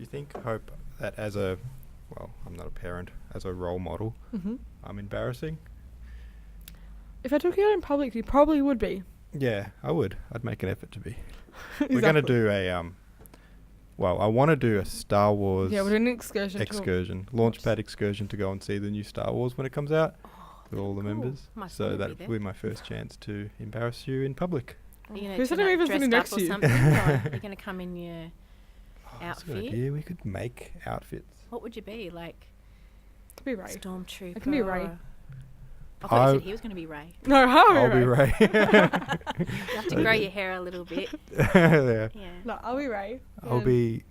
you think, Hope, that as a, well, I'm not a parent, as a role model, I'm embarrassing? If I took you out in public, you probably would be. Yeah, I would. I'd make an effort to be. We're going to do a, well, I want to do a Star Wars we're doing an excursion. Launchpad excursion to go and see the new Star Wars when it comes out with all the cool. members. So that will be my first chance to embarrass you in public. Who's going to be dressed next up to or you? something? Or you're going to come in your That's a good outfit? idea. We could make outfits. What would you be? Like Could be Ray. Stormtrooper? I can be Ray. I thought you said he was going to be Ray. No, I'll be Ray. You have to grow your hair a little bit. Yeah. No, I'll be Ray. I'll be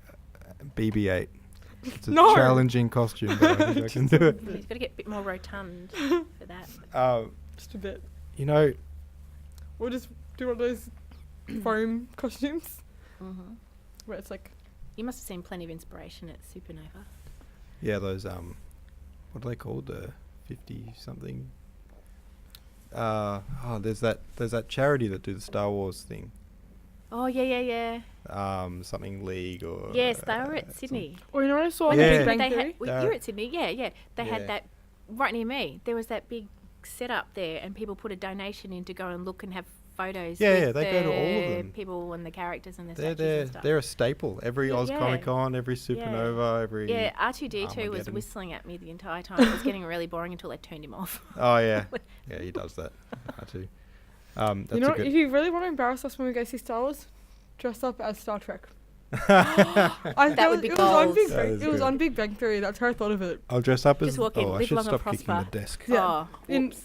BB-8. It's a No. challenging costume, but I think I can do it. He's got to get a bit more rotund for that. Just a bit. You know, We'll just do one of those foam costumes Mm-hmm. where it's like... You must have seen plenty of inspiration at Supernova. yeah, those, what are they called? The 50-something? There's that charity that do the Star Wars thing. Oh, yeah. Something League or... Yes, they were at Sydney. Oh, you know what I saw on Yeah. the Big Bang They Theory? had, well, you were at Sydney, yeah. They Yeah. had that right near me. There was that big setup there, and people put a donation in to go and look and have photos. Yeah, with they go to all of the them. People and the characters and the They're, statues and stuff. they're a staple. Every Yeah, Oz yeah. Comic Con, every Supernova, every... Yeah, R2D2 was Armageddon. whistling at me the entire time. It was getting really boring until I turned him off. Oh, yeah. Yeah, he does that. too. That's You know a what, good... if you really want to embarrass us when we go see Star Wars, dress up as Star Trek. That would be it was on goals. Big That Bang, is it was good. on Big Bang Theory. That's how I thought of it. I'll dress up as... Just walk in, I live should long and stop kicking the prosper. desk. Yeah. Oh, In whoops.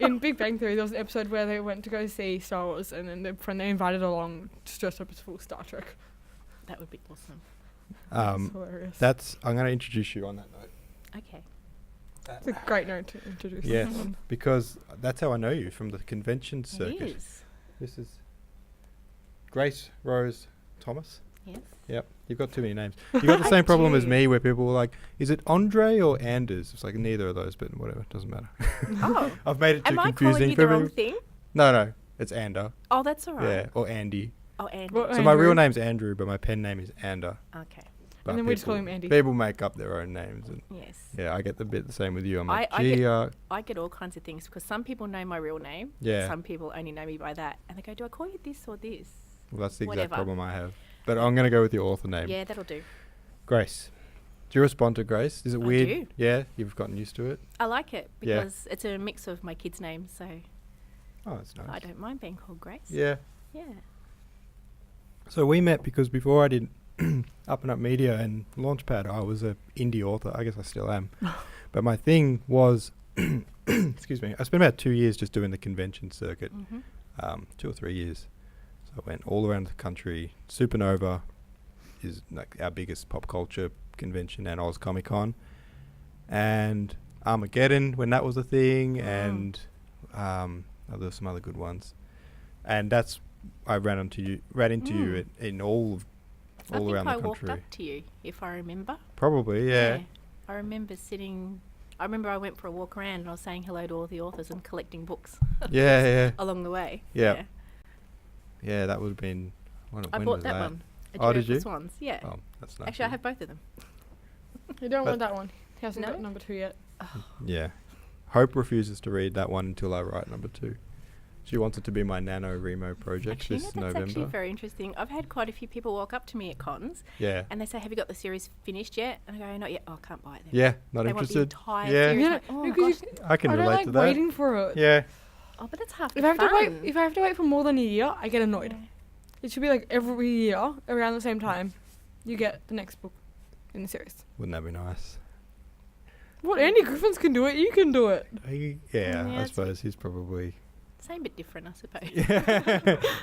in Big Bang Theory, there was an episode where they went to go see Star Wars, and then their friend they invited along just dressed up as full Star Trek. That would be awesome. It's hilarious. That's... I'm going to introduce you on that note. Okay. It's a great note to introduce. Yes, someone. because that's how I know you, from the convention It circuit. is. This is Grace Rose Thomas. Yes. Yep, you've got too many names. You got the I same problem as do. me, where people were like, "Is it Andre or Anders?" It's like neither of those, but whatever, doesn't matter. Oh. I've made it too Am I confusing calling you for the wrong everyone. thing? No, it's Ander. Oh, that's all right. Yeah, or Andy. Oh, Andy. What- So my real Andrew. name's Andrew, but my pen name is Ander. Okay. But And then we just call him Andy. People make up their own names, and Yes. yeah, I get the same with you. I'm like, I gee, get- I get all kinds of things because some people know my real name. Yeah. Some people only know me by that. And they go, do I call you this or this? well, that's the exact whatever. problem I have. But I'm gonna go with your author name. Yeah, that'll do. Grace. Do you respond to Grace? Is it I weird? do. Yeah, you've gotten used to it. I like it Yeah. because it's a mix of my kids' names, so Oh, that's nice. I don't mind being called Grace. Yeah. Yeah. So we met because before I did Up and Up Media and Launchpad, I was a indie author. I guess I still am. But my thing was, excuse me, I spent about 2 years just doing the convention circuit, Mm-hmm. 2 or 3 years. So I went all around the country. Supernova is like our biggest pop culture convention, and Oz Comic Con, and Armageddon when that was a thing, and there were some other good ones. And that's I ran into you in all around I the walked country. up to you, if I remember. Probably, yeah. I remember I went for a walk around and I was saying hello to all the authors and collecting books Yeah. along the way. Yeah. Yeah, that would have been... When I when bought was that one. A Oh, Journey did of the you? Swans. Yeah. Oh, that's nice. Actually, I have both of them. You don't But- want that one. He hasn't No? got number 2 yet. Yeah. Hope refuses to read that one until I write number 2. She wants it to be my NaNoWriMo project Actually, this no, that's actually November. very interesting. I've had quite a few people walk up to me at cons Yeah. and they say, "Have you got the series finished yet?" And I go, "Not yet." "Oh, I can't buy it then." Yeah, not They want the interested. entire Yeah. series. Yeah, Like, oh, because gosh. I can I don't relate like to that. waiting for it. Yeah. Oh, but that's half If the I have fun. to wait, if I have to wait for more than a year, I get annoyed. Yeah. It should be like every year around the same time, you get the next book in the series. Wouldn't that be nice? What Andy Griffiths can do it, you can do it. Yeah, I it's- suppose he's probably... Same but different, I suppose.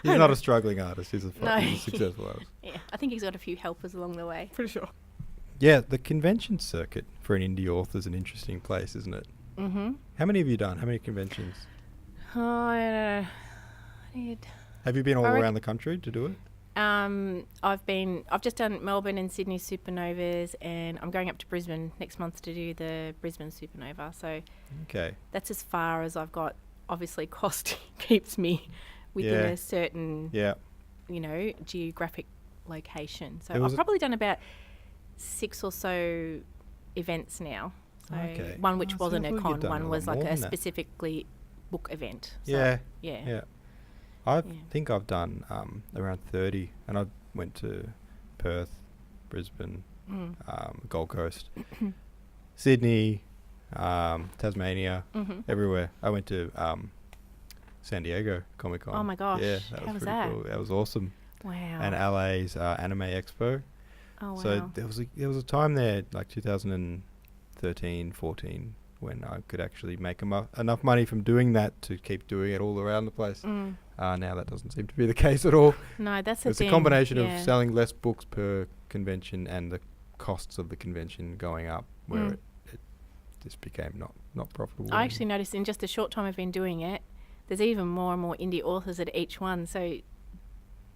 He's not a struggling artist. He's a No. fucking successful artist. Yeah, I think he's got a few helpers along the way. Pretty sure. Yeah, the convention circuit for an indie author is an interesting place, isn't it? Mm-hmm. How many have you done? How many conventions? Oh, I don't know. I did. Have you been all I around the country to do it? I've just done Melbourne and Sydney Supernovas, and I'm going up to Brisbane next month to do the Brisbane Supernova. So Okay. that's as far as I've got. Obviously, cost keeps me within Yeah. a certain, Yeah. geographic location. So There was I've a- probably done about 6 or so events now. So Okay. one which Oh, wasn't sounds a like con, you've done one a was lot like more a than that. specifically book event. So, Yeah. Yeah. Yeah. I Yeah. think I've done around 30, and I went to Perth, Brisbane, Gold Coast, Sydney, Tasmania, everywhere. I went to San Diego Comic Con. Oh my gosh. Yeah, How was pretty that? cool. That was awesome. Wow. And LA's Anime Expo. Oh, wow. So there was a time there, like 2013, 14, when I could actually make enough money from doing that to keep doing it all around the place. Now that doesn't seem to be the case at all. No, that's the It's thing. a combination yeah. of selling less books per convention and the costs of the convention going up, where it just became not profitable. I actually noticed in just the short time I've been doing it, there's even more and more indie authors at each one. So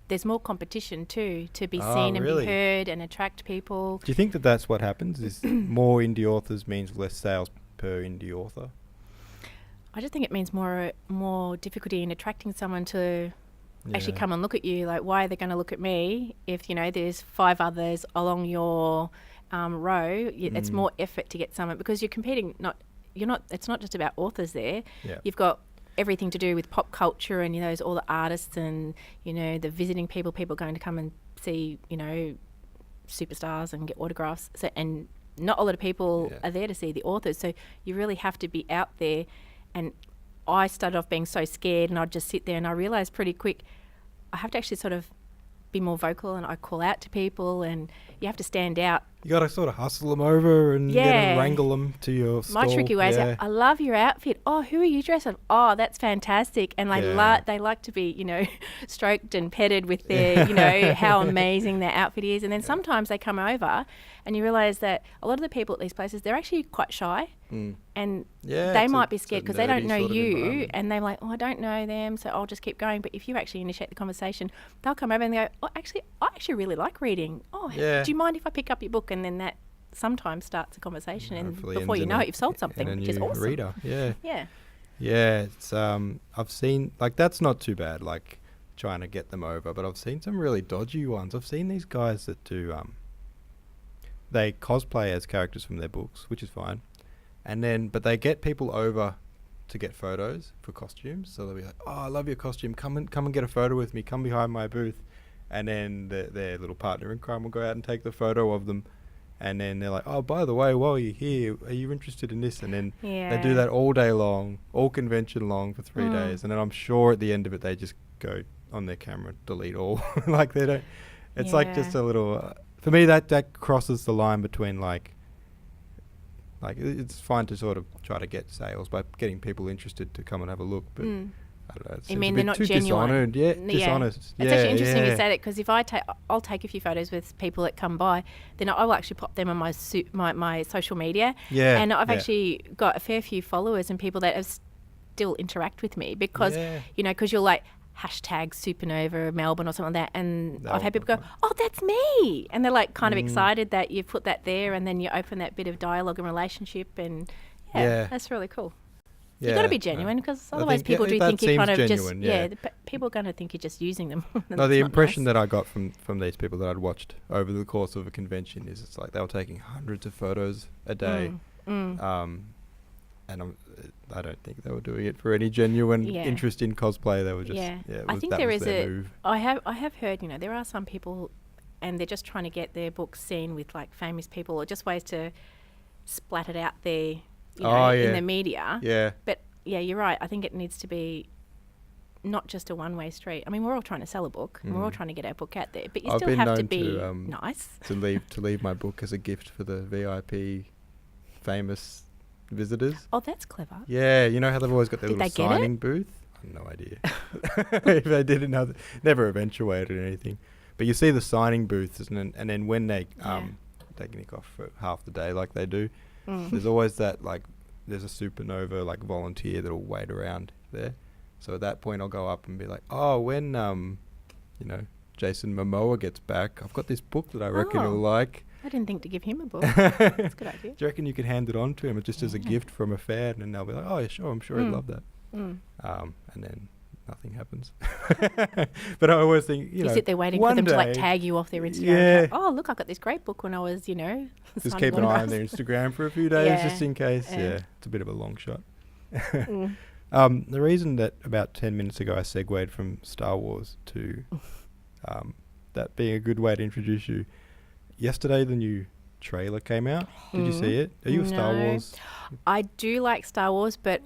there's more competition too, to be seen and really? be heard and attract people. Do you think that that's what happens? Is more indie authors means less sales per indie author? I just think it means more difficulty in attracting someone to actually Yeah. come and look at you. Like, why are they going to look at me if, you know, there's 5 others along your row? It's more effort to get someone, because you're competing. It's not just about authors there. Yeah. You've got everything to do with pop culture, and, you know, there's all the artists and, you know, the visiting people going to come and see, you know, superstars and get autographs. So, and not a lot of people are there to see the authors. So you really have to be out there. And I started off being so scared, and I'd just sit there, and I realised pretty quick I have to actually sort of be more vocal, and I call out to people, and you have to stand out. You got to sort of hustle them over and get them, wrangle them to your stall. My tricky way is, I love your outfit. Oh, who are you dressed up? Oh, that's fantastic. And they like to be, you know, stroked and petted with their, you know, how amazing their outfit is. And then sometimes they come over and you realise that a lot of the people at these places, they're actually quite shy. And they might be scared because they don't know you, and they're like, oh, I don't know them, so I'll just keep going. But if you actually initiate the conversation, they'll come over and they go, oh, actually, I actually really like reading. Oh, do you mind if I pick up your book? And then that sometimes starts a conversation, and before you know it, you've sold something, which is awesome. Reader. Yeah. Yeah. Yeah, it's I've seen, like, that's not too bad, like trying to get them over, but I've seen some really dodgy ones. I've seen these guys that do they cosplay as characters from their books, which is fine. But they get people over to get photos for costumes. So they'll be like, "Oh, I love your costume. Come and get a photo with me. Come behind my booth." And then their little partner in crime will go out and take the photo of them. And then they're like, "Oh, by the way, while you're here, are you interested in this?" And then they do that all day long, all convention long for 3 days. And then I'm sure at the end of it, they just go on their camera, delete all. Like they don't. It's like just a little. For me, that crosses the line between like it's fine to sort of try to get sales by getting people interested to come and have a look, but I don't know. You mean they're not genuine? Dishonest. It's actually interesting you say that, because if I'll take a few photos with people that come by, then I will actually pop them on my social media. Yeah. And I've actually got a fair few followers and people that still interact with me because, you know, because you're like, hashtag Supernova Melbourne or something like that, and I've had people go, oh, that's me, and they're like kind of excited that you've put that there, and then you open that bit of dialogue and relationship, and that's really cool. You've got to be genuine, because otherwise people do think you're kind of genuine, people are going to think you're just using them. No, the impression that I got from these people that I'd watched over the course of a convention is it's like they were taking hundreds of photos a day, and I don't think they were doing it for any genuine interest in cosplay. They were just I think there is I have heard, you know, there are some people, and they're just trying to get their books seen with like famous people, or just ways to splat it out there, you know, in the media. Yeah. But you're right. I think it needs to be not just a one-way street. I mean, we're all trying to sell a book, and we're all trying to get our book out there, but you still have to be nice. To leave my book as a gift for the VIP famous visitors. Oh, that's clever. Yeah, you know how they've always got their little signing booth? I have no idea. If they did, never eventuated or anything. But you see the signing booths, and then when they nick off for half the day like they do, there's always that, like, there's a Supernova like volunteer that'll wait around there. So at that point I'll go up and be like, oh, when you know, Jason Momoa gets back, I've got this book that I reckon he'll like. I didn't think to give him a book. That's a good idea. Do you reckon you could hand it on to him just as a gift from a fan, and they'll be like, oh, yeah, sure, I'm sure he'd love that. And then nothing happens. But I always think, you sit there waiting for them to like tag you off their Instagram. Yeah. Oh, look, I got this great book when I was, just keep an eye on their Instagram for a few days just in case. Yeah, it's a bit of a long shot. The reason that about 10 minutes ago I segued from Star Wars to that being a good way to introduce you. Yesterday, the new trailer came out. Did you see it? Are you a Star Wars? I do like Star Wars, but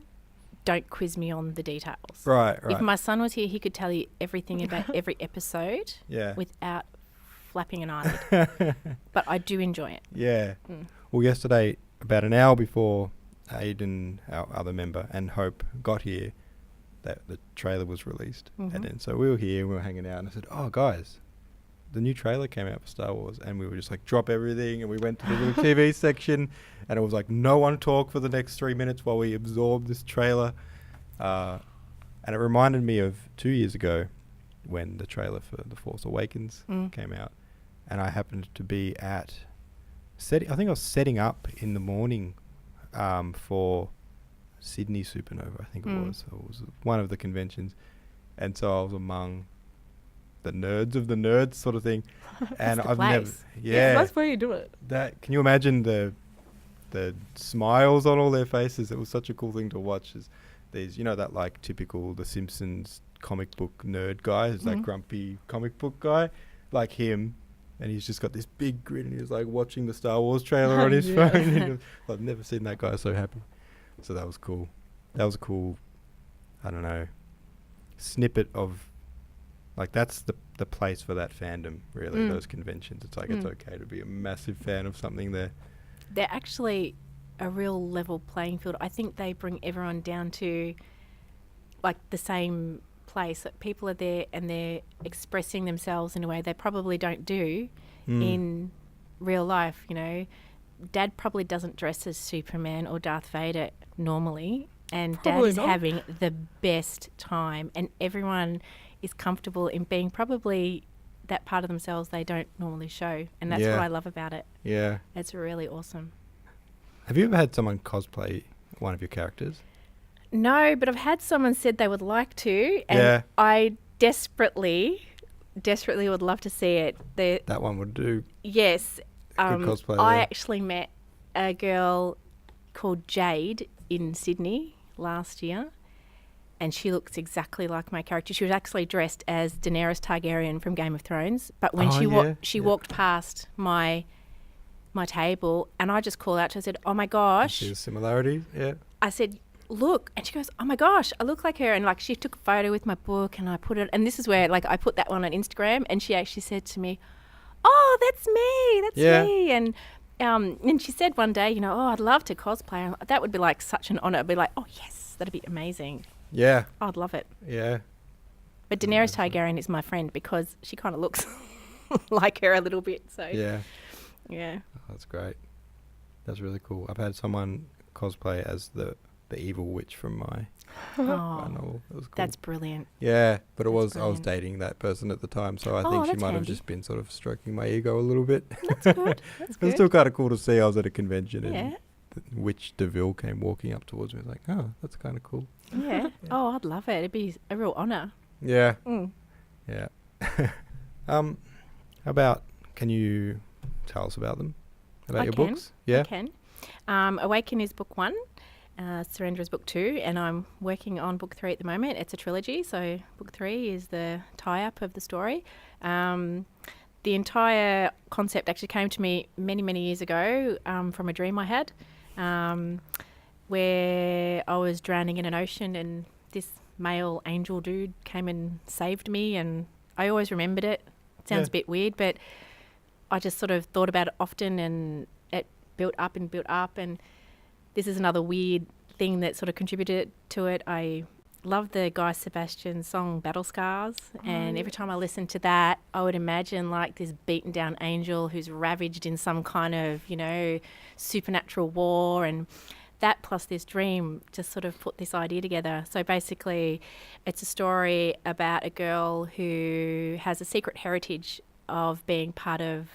don't quiz me on the details. Right. If my son was here, he could tell you everything about every episode without flapping an eyelid. But I do enjoy it. Yeah. Well, yesterday, about an hour before Aiden, our other member, and Hope got here, that the trailer was released. And then so we were here, we were hanging out, and I said, oh, guys, the new trailer came out for Star Wars, and we were just like, drop everything, and we went to the little TV section, and it was like, no one talk for the next 3 minutes while we absorbed this trailer. And it reminded me of 2 years ago when the trailer for The Force Awakens came out, and I happened to be I think I was setting up in the morning for Sydney Supernova, I think it was. It was one of the conventions, and so I was among the nerds of the nerds sort of thing. And I've never that's where you do it. That can you imagine the smiles on all their faces? It was such a cool thing to watch. As these, that like typical The Simpsons comic book nerd guy, who's like grumpy comic book guy, like him, and he's just got this big grin, and he's like watching the Star Wars trailer on his phone. I've never seen that guy so happy. So that was cool. That was a cool, I don't know, snippet of, like, that's the place for that fandom, really, those conventions. It's like it's okay to be a massive fan of something there. They're actually a real level playing field. I think they bring everyone down to, like, the same place. That people are there and they're expressing themselves in a way they probably don't do in real life, Dad probably doesn't dress as Superman or Darth Vader normally, and Probably Dad is not. having the best time, and everyone is comfortable in being probably that part of themselves they don't normally show, and that's what I love about it. Yeah. It's really awesome. Have you ever had someone cosplay one of your characters? No, but I've had someone said they would like to, and I desperately would love to see it. That one would do. Yes. Good cosplay I there. actually met a girl called Jade in Sydney last year, and she looks exactly like my character. She was actually dressed as Daenerys Targaryen from Game of Thrones, but when she walked past my table, and I just called out to her, I said, oh my gosh. See the similarities? Yeah. I said, look, and she goes, oh my gosh, I look like her. And like, she took a photo with my book, and I put it, and this is where, like, I put that one on Instagram, and she actually said to me, oh, that's me. And she said one day, oh, I'd love to cosplay. That would be like such an honour. I'd be like, oh yes, that'd be amazing. Yeah. I'd love it. Yeah. But Daenerys Targaryen is my friend because she kind of looks like her a little bit. So Yeah. Yeah. Oh, that's great. That's really cool. I've had someone cosplay as the evil witch from my novel. It was cool. That's brilliant. Yeah, but I was brilliant. dating that person at the time, so I think she that's might have handy. just been sort of stroking my ego a little bit. That's good. That's It was good. still kind of cool to see. I was at a convention Yeah. and the witch DeVille came walking up towards me. I was like, oh, that's kind of cool. Yeah. Oh, I'd love it. It'd be a real honour. Yeah. Mm. Yeah. How about, can you tell us about them? About your books? Yeah. I can. Awaken is book 1. Surrender is book 2, and I'm working on book 3 at the moment. It's a trilogy, so book 3 is the tie-up of the story. The entire concept actually came to me many, many years ago from a dream I had, where I was drowning in an ocean, and this male angel dude came and saved me, and I always remembered it. It sounds a bit weird, but I just sort of thought about it often, and it built up, and this is another weird thing that sort of contributed to it. I love the Guy Sebastian song Battle Scars, and every time I listened to that, I would imagine like this beaten down angel who's ravaged in some kind of, supernatural war, and that plus this dream just sort of put this idea together. So basically it's a story about a girl who has a secret heritage of being part of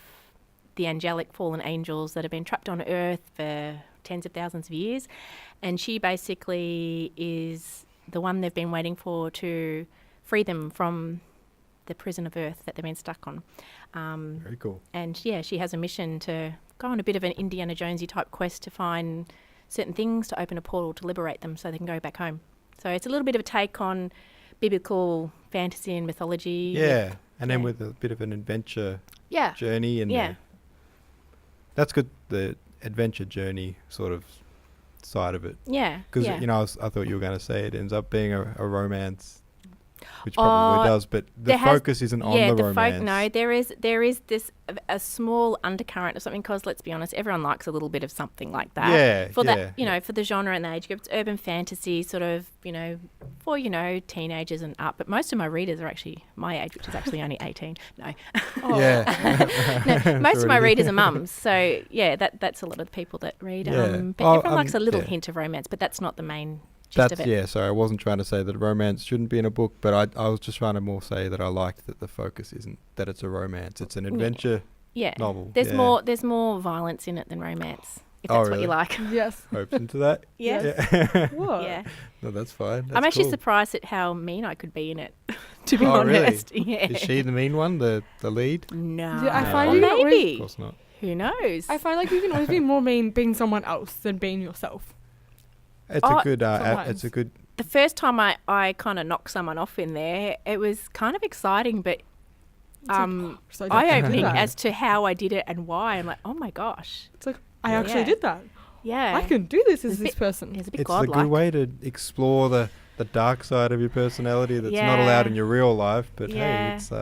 the angelic fallen angels that have been trapped on Earth for tens of thousands of years, and she basically is the one they've been waiting for to free them from the prison of Earth that they've been stuck on. Very cool. And yeah, she has a mission to go on a bit of an Indiana Jonesy type quest to find certain things to open a portal to liberate them so they can go back home. So it's a little bit of a take on biblical fantasy and mythology. Yeah, and then with a bit of an adventure journey. And that's good, the adventure journey sort of side of it. Yeah. Because, I thought you were going to say it ends up being a romance, which probably does, but the focus isn't on the romance. No, there is this a small undercurrent of something, because let's be honest, everyone likes a little bit of something like that. Yeah, for that, for the genre and the age group, it's urban fantasy, sort of, for teenagers and up. But most of my readers are actually my age, which is actually only 18. No. Yeah. No, most of my readers are mums, so yeah, that's a lot of the people that read. But everyone likes a little hint of romance, but that's not the main. Sorry, I wasn't trying to say that romance shouldn't be in a book, but I was just trying to more say that I liked that the focus isn't that it's a romance, it's an adventure novel. There's more violence in it than romance, if that's what you like. Yes. Hopes into that. Yeah. What? Yeah. No, that's fine. That's I'm actually cool. surprised at how mean I could be in it, to be honest. Really? Yeah. Is she the mean one, the lead? No. Yeah, I find Or you maybe. Of course not. Who knows? I find like you can always be more mean being someone else than being yourself. It's a good. It's a good. The first time I kind of knocked someone off in there, it was kind of exciting, but eye-opening as to how I did it and why. I'm like, oh my gosh. It's like, I actually did that. Yeah. I can do this as this person. It's a bit It's godlike. a good way to explore the dark side of your personality that's not allowed in your real life. But hey, it's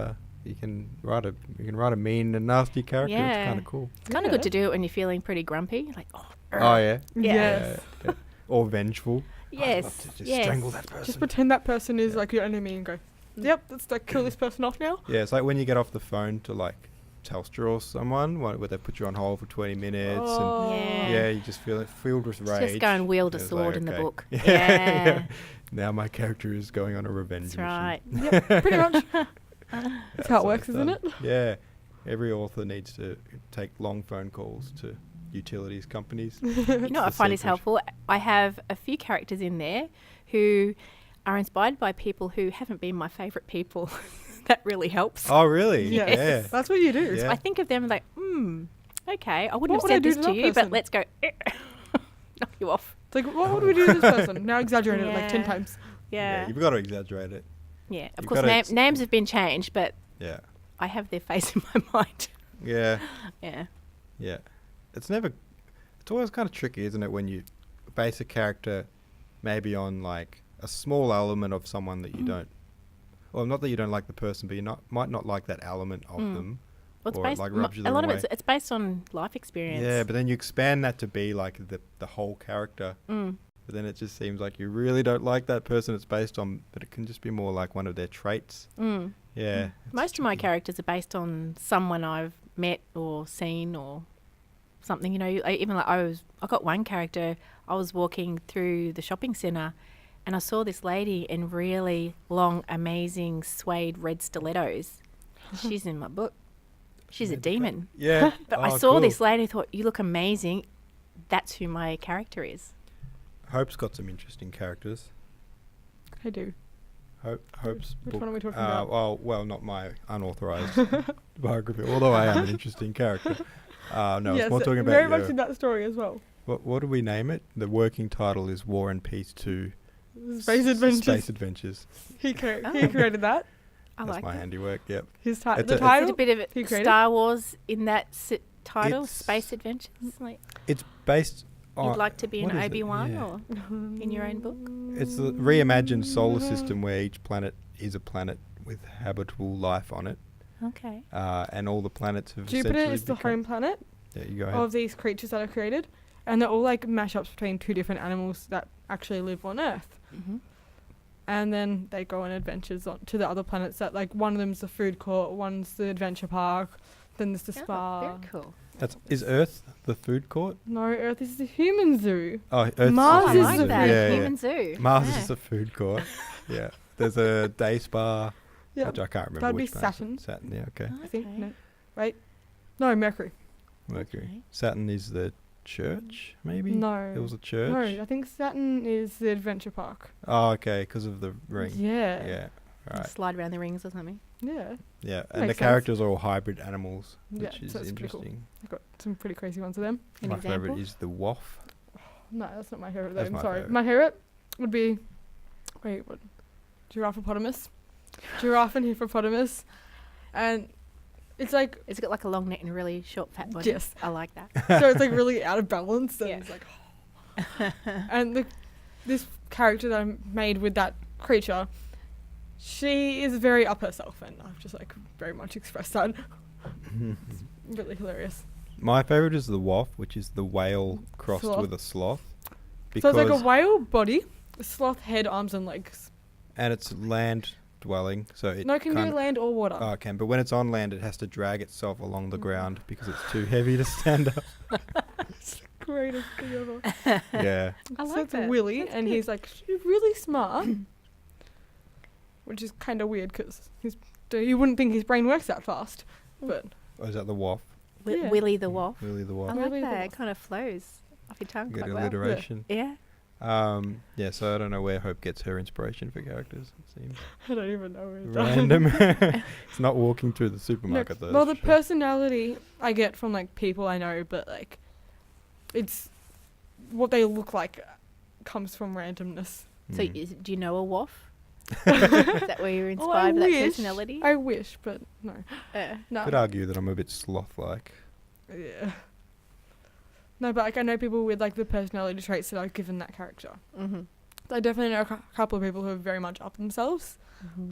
you can write a mean and nasty character. Yeah. It's kind of cool. It's kind of good to do it when you're feeling pretty grumpy. Like, Oh yeah. Yes. Yeah. Or vengeful. Yes. I'd love to just strangle that person. Just pretend that person is like your enemy and go, yep, let's like kill this person off now. Yeah, it's like when you get off the phone to like Telstra or someone where they put you on hold for 20 minutes and you just feel it filled with rage. Just go and wield a sword in the book. Yeah. Now my character is going on a revenge mission. Right. Yep, pretty much. That's how it works, isn't it? Yeah. Every author needs to take long phone calls to utilities companies. You know what I find is helpful? I have a few characters in there who are inspired by people who haven't been my favourite people. That really helps. Oh, really? Yes. Yeah. That's what you do. Yeah. So I think of them like, okay, I wouldn't What have would I said do this to to that you, but person? let's go knock you off. It's like, what would we do to this person? Now exaggerate it like 10 times. Yeah. You've got to exaggerate it. Yeah. Of You've course, gotta names have been changed, but Yeah. I have their face in my mind. Yeah. Yeah. Yeah. It's always kind of tricky, isn't it, when you base a character maybe on like a small element of someone that you don't, well, not that you don't like the person, but you might not like that element of them. Well, it's or based it like rubs you the a lot wrong of way. it's based on life experience. Yeah, but then you expand that to be like the whole character. But then it just seems like you really don't like that person it's based on, but it can just be more like one of their traits. Yeah. Most of my characters are based on someone I've met or seen or something. You know, even like I got one character. I was walking through the shopping centre, and I saw this lady in really long, amazing suede red stilettos. She's in my book. She's a demon. Yeah. But I saw this lady and thought, you look amazing. That's who my character is. Hope's got some interesting characters. I do. Hope's Which book. one are we talking about? Well, not my unauthorized biography, although I am an interesting character. No, Yes, it's more talking about very much in that story as well. What do we name it? The working title is War and Peace 2. Space Adventures. Space Adventures. He created that. That's my handiwork, yep. The Is title. it a bit of he created? Star Wars in that title? It's- Space Adventures? Like, It's based on... you'd like to be an what is it? Obi-Wan Yeah. or in your own book? It's the reimagined solar system where each planet is a planet with habitable life on it. Okay. And all the planets have Jupiter essentially is the home planet Yeah, you go ahead. of these creatures that are created, and they're all like mashups between two different animals that actually live on Earth. And then they go on adventures to the other planets that, like, one of them's the food court, one's the adventure park, then there's the spa. Very cool. Is Earth the food court? No, Earth is the human zoo. Oh, Earth's Mars I the is like food the that. zoo. Yeah, Human zoo. Mars Yeah. is the food court. Yeah. There's a day spa. Yeah, Which I can't remember That'd be which planet. Saturn. Saturn, yeah, okay. I think. Okay. No, wait. No, Mercury. Mercury. Okay. Saturn is the church, maybe? No. It was a church? No, I think Saturn is the adventure park. Oh, okay, because of the ring. Yeah. Yeah. Right. Slide around the rings or something. Yeah. Yeah, and the Makes sense. characters are all hybrid animals, Yeah, which is so it's pretty cool. interesting. I've got some pretty crazy ones of them. An My example? favorite is the waff. No, that's not my favorite. That's Though. my I'm sorry. favourite. My favorite would be, what? Giraffe-opotamus. Giraffe and hippopotamus, and it's like It's got like a long neck and a really short fat body. Yes. I like that. so it's like really out of balance, and Yeah. it's like, and this character that I made with that creature, she is very up herself, and I've just like very much expressed that. It's really hilarious. My favorite is the waff, which is the whale crossed Sloth. with a sloth. So it's like a whale body, a sloth head, arms and legs. and it's land dwelling, so it No, it can kind go land or water. Oh, it can, but when it's on land, it has to drag itself along the ground because it's too heavy to stand up. Greatest thing ever. Yeah. I So like it's that. Willy, That's and good. he's like really smart, which is kind of weird because you wouldn't think his brain works that fast, but Oh, is that the waff? Yeah. Willy the Waff. Really the I waff? like Willy the that. It Waff. kind of flows off your tongue Good quite well. alliteration. Yeah. Yeah, so I don't know where Hope gets her inspiration for characters. It seems I don't even know where it's random. It's not walking through the supermarket though. Well, the that's for sure. personality I get from like people I know, but like it's what they look like comes from randomness. So Mm. do you know a Waff? Is that where you're Oh, I inspired by that wish. personality? I wish, but no. No. Could argue that I'm a bit sloth-like. Yeah. No, but like I know people with like the personality traits that I've given that character. Mm-hmm. I definitely know a couple of people who are very much up themselves,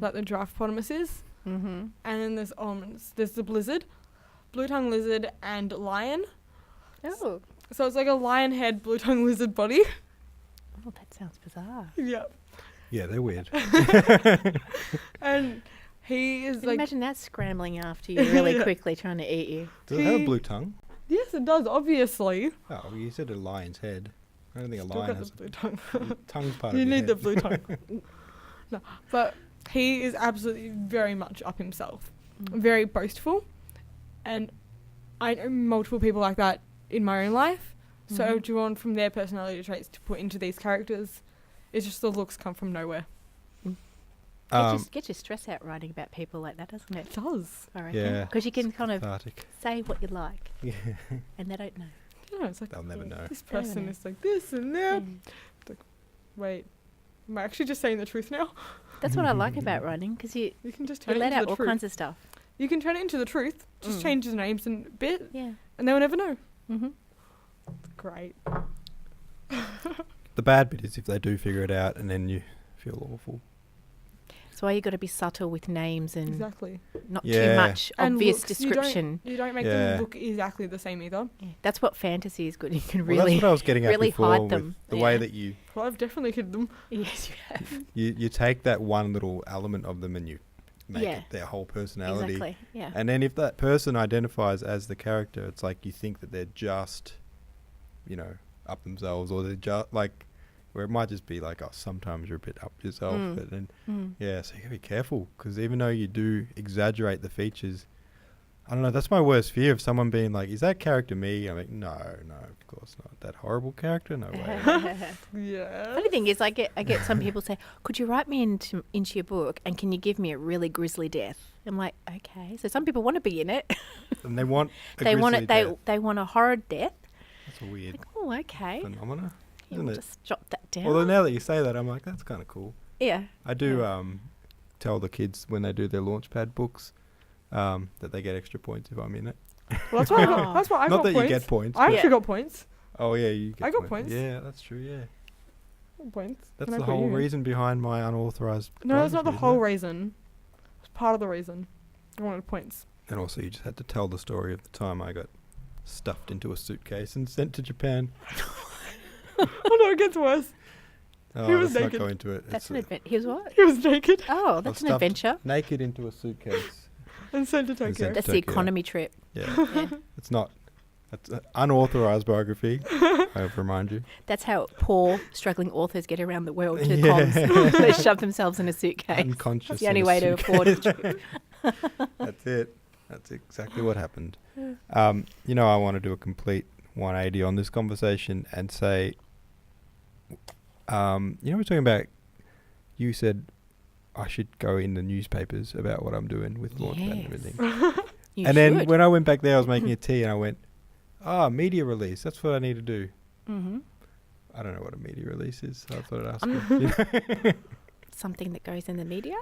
like the giraffe-opotamus is. Mm-hmm. And then there's almonds. There's the blizzard, blue-tongue lizard, and lion. Oh. So it's like a lion head, blue-tongue lizard body. Oh, that sounds bizarre. Yeah. Yeah, they're weird. And he is Can you like, imagine that scrambling after you really Yeah. quickly trying to eat you? Does it have a He- blue tongue? yes, it does, obviously. Oh, well, you said a lion's head. I don't think a Still lion got has the blue tongue. a tongue's part You of your need the head. blue tongue. No, but he is absolutely very much up himself, very boastful, and I know multiple people like that in my own life. So I've drawn from their personality traits to put into these characters. It's just the looks come from nowhere. Get your stress out writing about people like that, doesn't it? It does. I reckon. Yeah. Because you can kind of Cathartic. say what you like, Yeah. and they don't know. Yeah, it's like They'll never know. this They'll never person know. is like this and that. Mm. Wait, am I actually just saying the truth now? That's what I like about writing, because you You can just you turn it let into out the all truth. kinds of stuff. You can turn it into the truth. Just Mm. change the names and a bit, Yeah. and they will never know. Mm-hmm. Great. The bad bit is if they do figure it out and then you feel awful. That's why you got to be subtle with names and Exactly. not Yeah. too much And obvious looks, description. You don't make Yeah. them look exactly the same either. Yeah. That's what fantasy is good. You can Well, really, that's what I was getting at really before hide with them. the way Yeah. that you Well, I've definitely hid them. yes, you have. you take that one little element of them and you make Yeah. it their whole personality. Exactly. Yeah. And then if that person identifies as the character, it's like you think that they're just, up themselves, or they're just like, where it might just be like, oh, sometimes you're a bit up yourself. Mm. But then, Mm. yeah, so you gotta be careful because even though you do exaggerate the features, I don't know, that's my worst fear of someone being like, is that character me? I'm like, no, of course not. That horrible character? No way. Yeah. Funny thing is, I get some people say, "Could you write me into your book, and can you give me a really grisly death?" I'm like, okay. So some people want to be in it. And they want a They want grisly it. death. They want a horror death. That's a weird Like, oh, okay. phenomena, Yeah, isn't we'll it? just jot that down. Although now that you say that, I'm like, that's kind of cool. Yeah. I do tell the kids when they do their Launchpad books that they get extra points if I'm in it. Well, that's why I got, Oh. that's why I Not got that points. you get points. I but- actually got points. Oh yeah, you get I got points. Yeah, that's true. Yeah, Got points. that's Can I the put whole you in? reason behind my unauthorized. No, that's not the biography, whole isn't it? reason. It's part of the reason. I wanted points. And also, you just had to tell the story of the time I got stuffed into a suitcase and sent to Japan. Oh no, it gets worse. Oh, He was let's naked. not go into it. That's It's an adventure. He was what? He was naked Oh, that's an stuffed adventure. naked into a suitcase. and sent to And Tokyo. sent That's the Tokyo. economy trip. Yeah, Yeah. it's not. That's an unauthorized biography. I have to remind you. That's how poor, struggling authors get around the world to Yeah. comms. They shove themselves in a suitcase. Unconscious. That's the only in a way to afford a suitcase. trip. That's it. That's exactly what happened. I want to do a complete 180 on this conversation and say, we're talking about, you said, I should go in the newspapers about what I'm doing with Launchpad and everything. You And should. then when I went back there, I was making a tea and I went, media release. That's what I need to do. Mm-hmm. I don't know what a media release is. So I thought I'd ask you. You know? Something that goes in the media.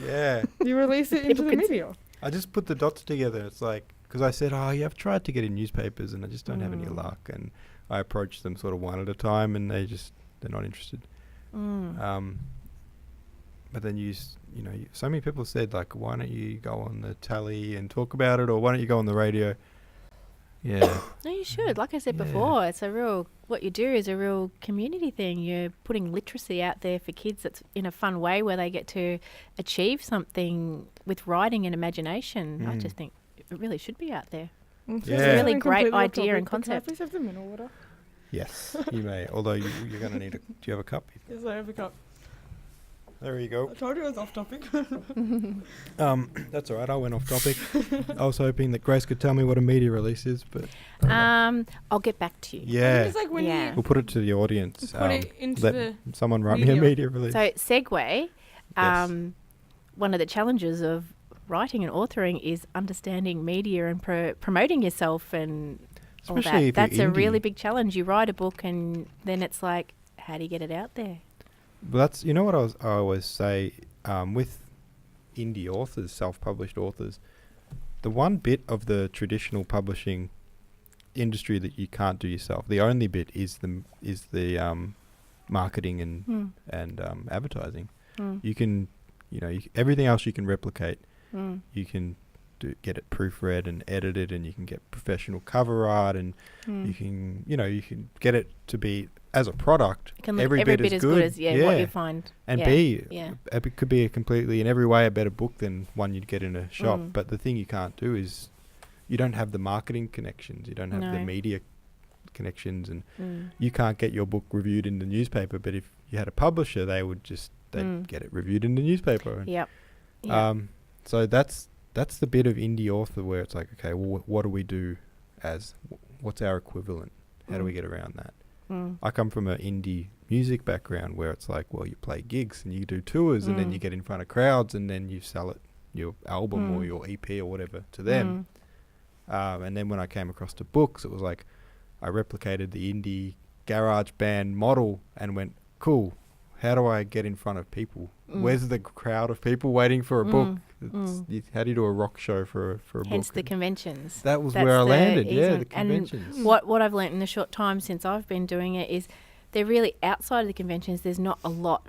Yeah. You release it into the People media. I just put the dots together. It's like, because I said, you have tried to get in newspapers and I just don't have any luck. And I approached them sort of one at a time and they're not interested. But then so many people said, like, why don't you go on the telly and talk about it, or why don't you go on the radio? Yeah. No, you should. Like I said before, what you do is a real community thing. You're putting literacy out there for kids that's in a fun way where they get to achieve something with writing and imagination. I just think it really should be out there. It's Yeah. a really something great completely off idea and topic, but concept. Can I please have the mineral water? Yes, you may. Although you're going to need do you have a cup? Yes, I have a cup. There you go. I told you it was off topic. That's all right. I went off topic. I was hoping that Grace could tell me what a media release is, but I'll get back to you. yeah, It's like when Yeah. we'll put it to the audience. you put it into Let the... someone write me a media. media release. So segue, Yes. one of the challenges of writing and authoring is understanding media and promoting yourself and all Especially that. if you're That's a really indie. big challenge. You write a book and then it's like, how do you get it out there? But that's what I always say with indie authors, self-published authors. The one bit of the traditional publishing industry that you can't do yourself, the only bit is the marketing and advertising. You can, everything else you can replicate. You can get it proofread and edited, and you can get professional cover art, and you can, you can get it to be as a product. It can look every bit as good as what you find. And it could be a completely, in every way, a better book than one you'd get in a shop. But the thing you can't do is you don't have the marketing connections. You don't have the media connections, and you can't get your book reviewed in the newspaper. But if you had a publisher, they'd get it reviewed in the newspaper. So that's the bit of indie author where it's like, okay, well, what do we do what's our equivalent? How do we get around that? I come from an indie music background where it's like, well, you play gigs and you do tours and then you get in front of crowds and then you sell your album or your EP or whatever to them. And then when I came across to books, it was like I replicated the indie garage band model and went, cool, how do I get in front of people? Where's the crowd of people waiting for a book? How do you do a rock show for a book? Hence the conventions. That was That's where I landed. easy Yeah, one. the conventions. And what I've learnt in the short time since I've been doing it is they're really outside of the conventions. There's not a lot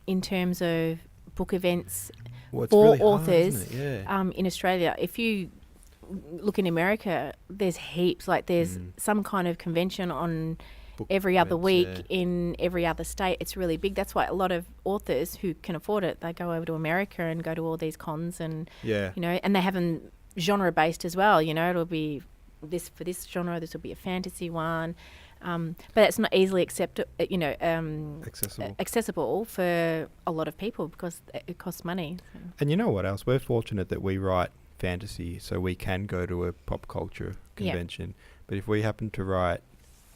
in terms of book events Well, it's for really hard, authors isn't it? Yeah. in Australia. If you look in America, there's heaps. Like there's some kind of convention on Book every other events, week yeah. in every other state. It's really big. That's why a lot of authors who can afford it, they go over to America and go to all these cons and, Yeah. and they have them genre based as well. It'll be this for this genre, this will be a fantasy one. But it's not easily accessible for a lot of people because it costs money. So. And you know what else? We're fortunate that we write fantasy, so we can go to a pop culture convention. But if we happen to write,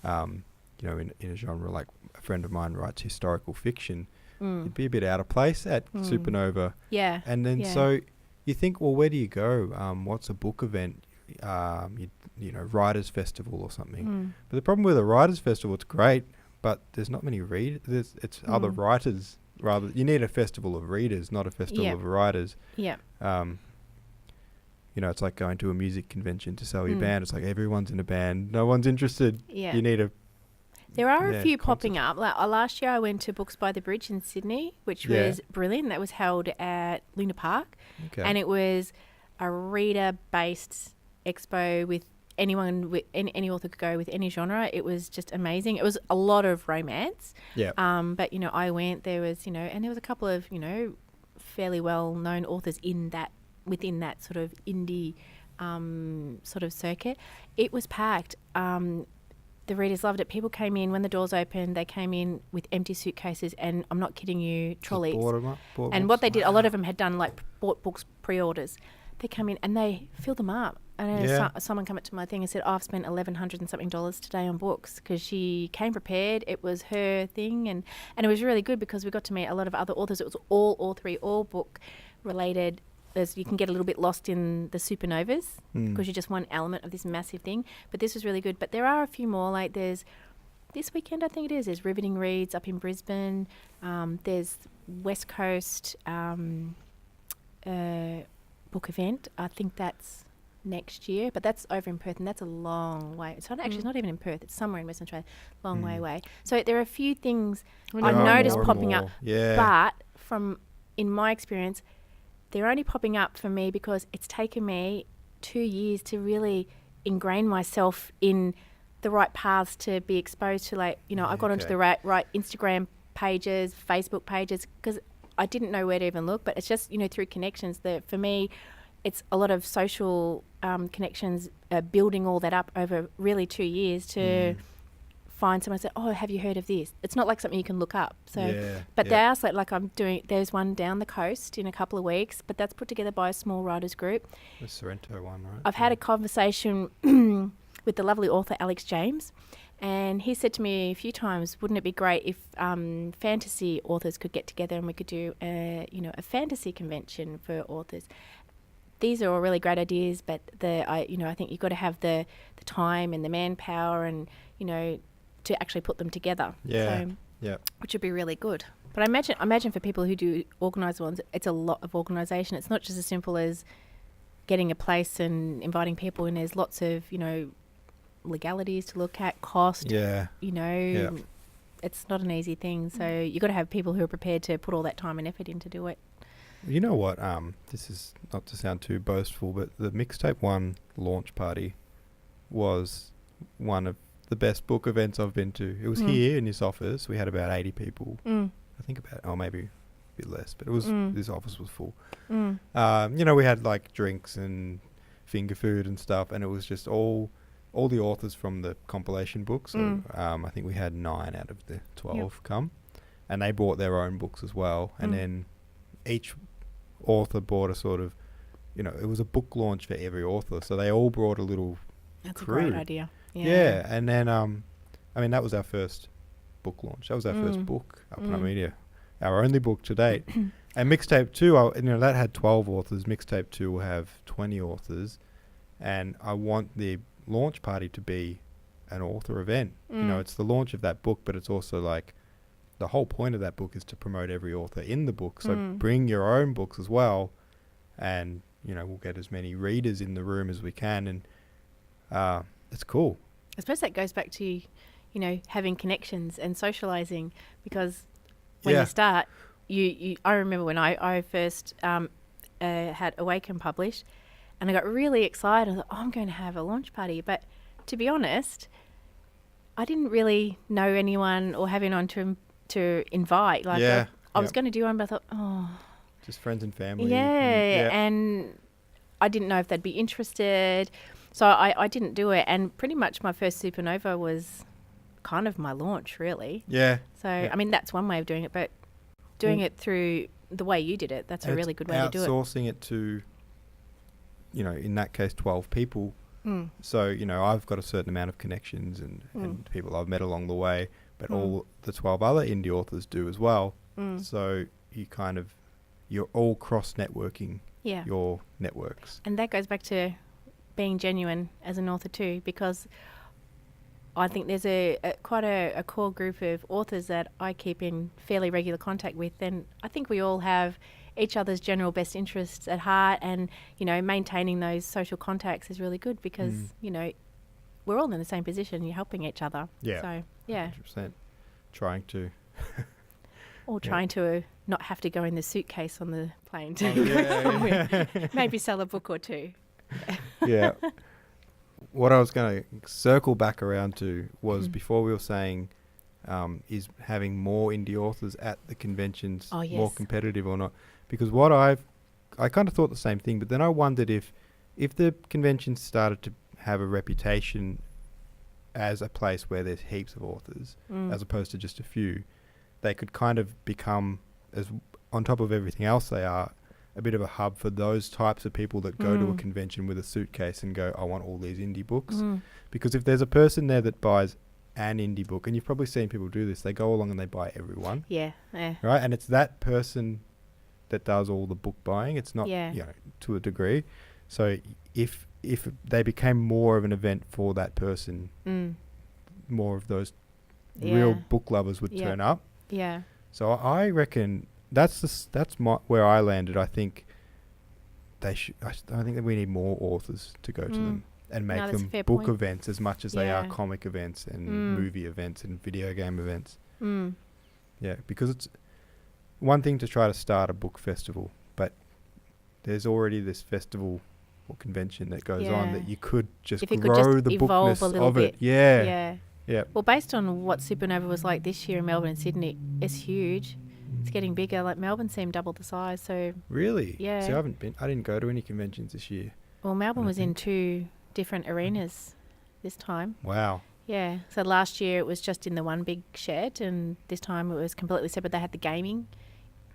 in a genre like a friend of mine writes historical fiction, it'd be a bit out of place at Supernova. Yeah. And then so you think, well, where do you go? What's a book event? Writers' Festival or something. But the problem with a Writers' Festival, it's great, but there's not many readers. It's other writers. Rather, you need a festival of readers, not a festival of writers. Yeah. It's like going to a music convention to sell your band. It's like everyone's in a band. No one's interested. Yeah. You need a... There are a few popping up. Like last year I went to Books by the Bridge in Sydney, which was brilliant. That was held at Luna Park. Okay. And it was a reader-based expo with anyone, with any author could go with any genre. It was just amazing. It was a lot of romance. Yeah. But, I went, there was, and there was a couple of, fairly well-known authors within that sort of indie sort of circuit. It was packed. The readers loved it. People came in when the doors opened. They came in with empty suitcases, and I'm not kidding you, trolleys. Bought 'em up, And what they did, a lot of them had done bought books pre-orders. they come in and they fill them up. I know someone come up to my thing and said, I've spent $1,100 and something today on books, because she came prepared. It was her thing, and it was really good because we got to meet a lot of other authors. It was all authory, all book related. You can get a little bit lost in the Supernovas because you're just one element of this massive thing. But this was really good. But there are a few more. Like there's this weekend, I think it is. There's Riveting Reads up in Brisbane. There's West Coast book event. I think that's next year, but that's over in Perth, and that's a long way. It's not actually. It's not even in Perth. It's somewhere in Western Australia. Long way away. So there are a few things I noticed popping up. Yeah. But in my experience, they're only popping up for me because it's taken me 2 years to really ingrain myself in the right paths to be exposed to, like, you know, I got onto the right Instagram pages, Facebook pages, because I didn't know where to even look. But it's just, you know, through connections that for me, it's a lot of social connections, building all that up over really 2 years to find someone and say, oh, have you heard of this? It's not like something you can look up. So, but there's like I'm doing. There's one down the coast in a couple of weeks, but that's put together by a small writers group. The Sorrento one, right? I've had a conversation with the lovely author Alex James, and he said to me a few times, wouldn't it be great if fantasy authors could get together and we could do a fantasy convention for authors? These are all really great ideas, but I think you've got to have the time and the manpower and, you know, to actually put them together. Which would be really good. But I imagine for people who do organised ones, it's a lot of organisation. It's not just as simple as getting a place and inviting people, and there's lots of, you know, legalities to look at, cost. It's not an easy thing. So you've got to have people who are prepared to put all that time and effort in to do it. You know what? This is not to sound too boastful, but the Mixtape 1 launch party was one of the best book events I've been to. It was here in this office. We had about 80 people. I think maybe a bit less, but it was this office was full. You know, we had like drinks and finger food and stuff, and it was just all the authors from the compilation books. So I think we had 9 out of the 12 come, and they brought their own books as well. And then each author brought a sort of, you know, it was a book launch for every author, so they all brought a little crew. A great idea. Yeah, and then I mean, that was our first book launch. That was our first book up on our media, our only book to date. And Mixtape 2, you know, that had 12 authors. Mixtape 2 will have 20 authors, and I want the launch party to be an author event. You know, it's the launch of that book, but it's also like the whole point of that book is to promote every author in the book. So bring your own books as well, and, you know, we'll get as many readers in the room as we can, and it's cool. I suppose that goes back to, you know, having connections and socialising, because when you start, I remember when I first had Awaken published, and I got really excited. I thought, I'm going to have a launch party. But to be honest, I didn't really know anyone or have anyone to invite. Like I was going to do one, but I thought, just friends and family. And I didn't know if they'd be interested. So I didn't do it, and pretty much my first Supernova was kind of my launch, really. So, I mean, that's one way of doing it, but doing it through the way you did it, that's a really good way to do it. Outsourcing it to, you know, in that case, 12 people. So, you know, I've got a certain amount of connections and people I've met along the way, but all the 12 other indie authors do as well. So you're all cross-networking your networks. And that goes back to being genuine as an author too, because I think there's quite a core group of authors that I keep in fairly regular contact with, and I think we all have each other's general best interests at heart, and, you know, maintaining those social contacts is really good because, you know, we're all in the same position, you're helping each other. So, 100%. Trying to... Or trying to not have to go in the suitcase on the plane to maybe sell a book or two. What I was going to circle back around to was before we were saying is having more indie authors at the conventions more competitive or not, because I kind of thought the same thing, but then I wondered if the conventions started to have a reputation as a place where there's heaps of authors as opposed to just a few, they could kind of become, as on top of everything else they are, a bit of a hub for those types of people that go to a convention with a suitcase and go, I want all these indie books. Because if there's a person there that buys an indie book, and you've probably seen people do this, they go along and they buy everyone. Yeah. Right? And it's that person that does all the book buying. It's not, to a degree. So if they became more of an event for that person, more of those real book lovers would turn up. Yeah. So I reckon that's where I landed. I think I think that we need more authors to go to them and make them book events as much as they are comic events and movie events and video game events. Yeah, because it's one thing to try to start a book festival, but there's already this festival or convention that goes on that you could just grow the bookness of it. Yeah. Well, based on what Supernova was like this year in Melbourne and Sydney, it's huge. It's getting bigger. Like Melbourne seemed double the size. So really, yeah. See, I didn't go to any conventions this year. Well, Melbourne was in 2 different arenas this time. Wow. Yeah. So last year it was just in the one big shed, and this time it was completely separate. They had the gaming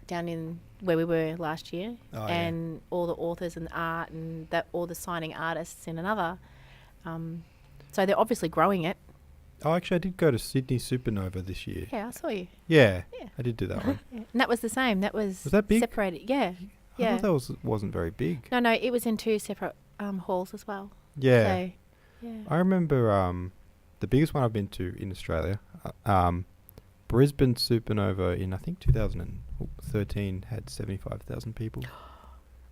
down in where we were last year, and all the authors and the art and all the signing artists in another. So they're obviously growing it. Oh, actually, I did go to Sydney Supernova this year. Yeah, I saw you. Yeah. I did do that one. And that was the same. That was that big? Separated. Yeah. I thought that wasn't very big. No, it was in 2 separate halls as well. Yeah. So, yeah. I remember the biggest one I've been to in Australia, Brisbane Supernova in, I think, 2013 had 75,000 people.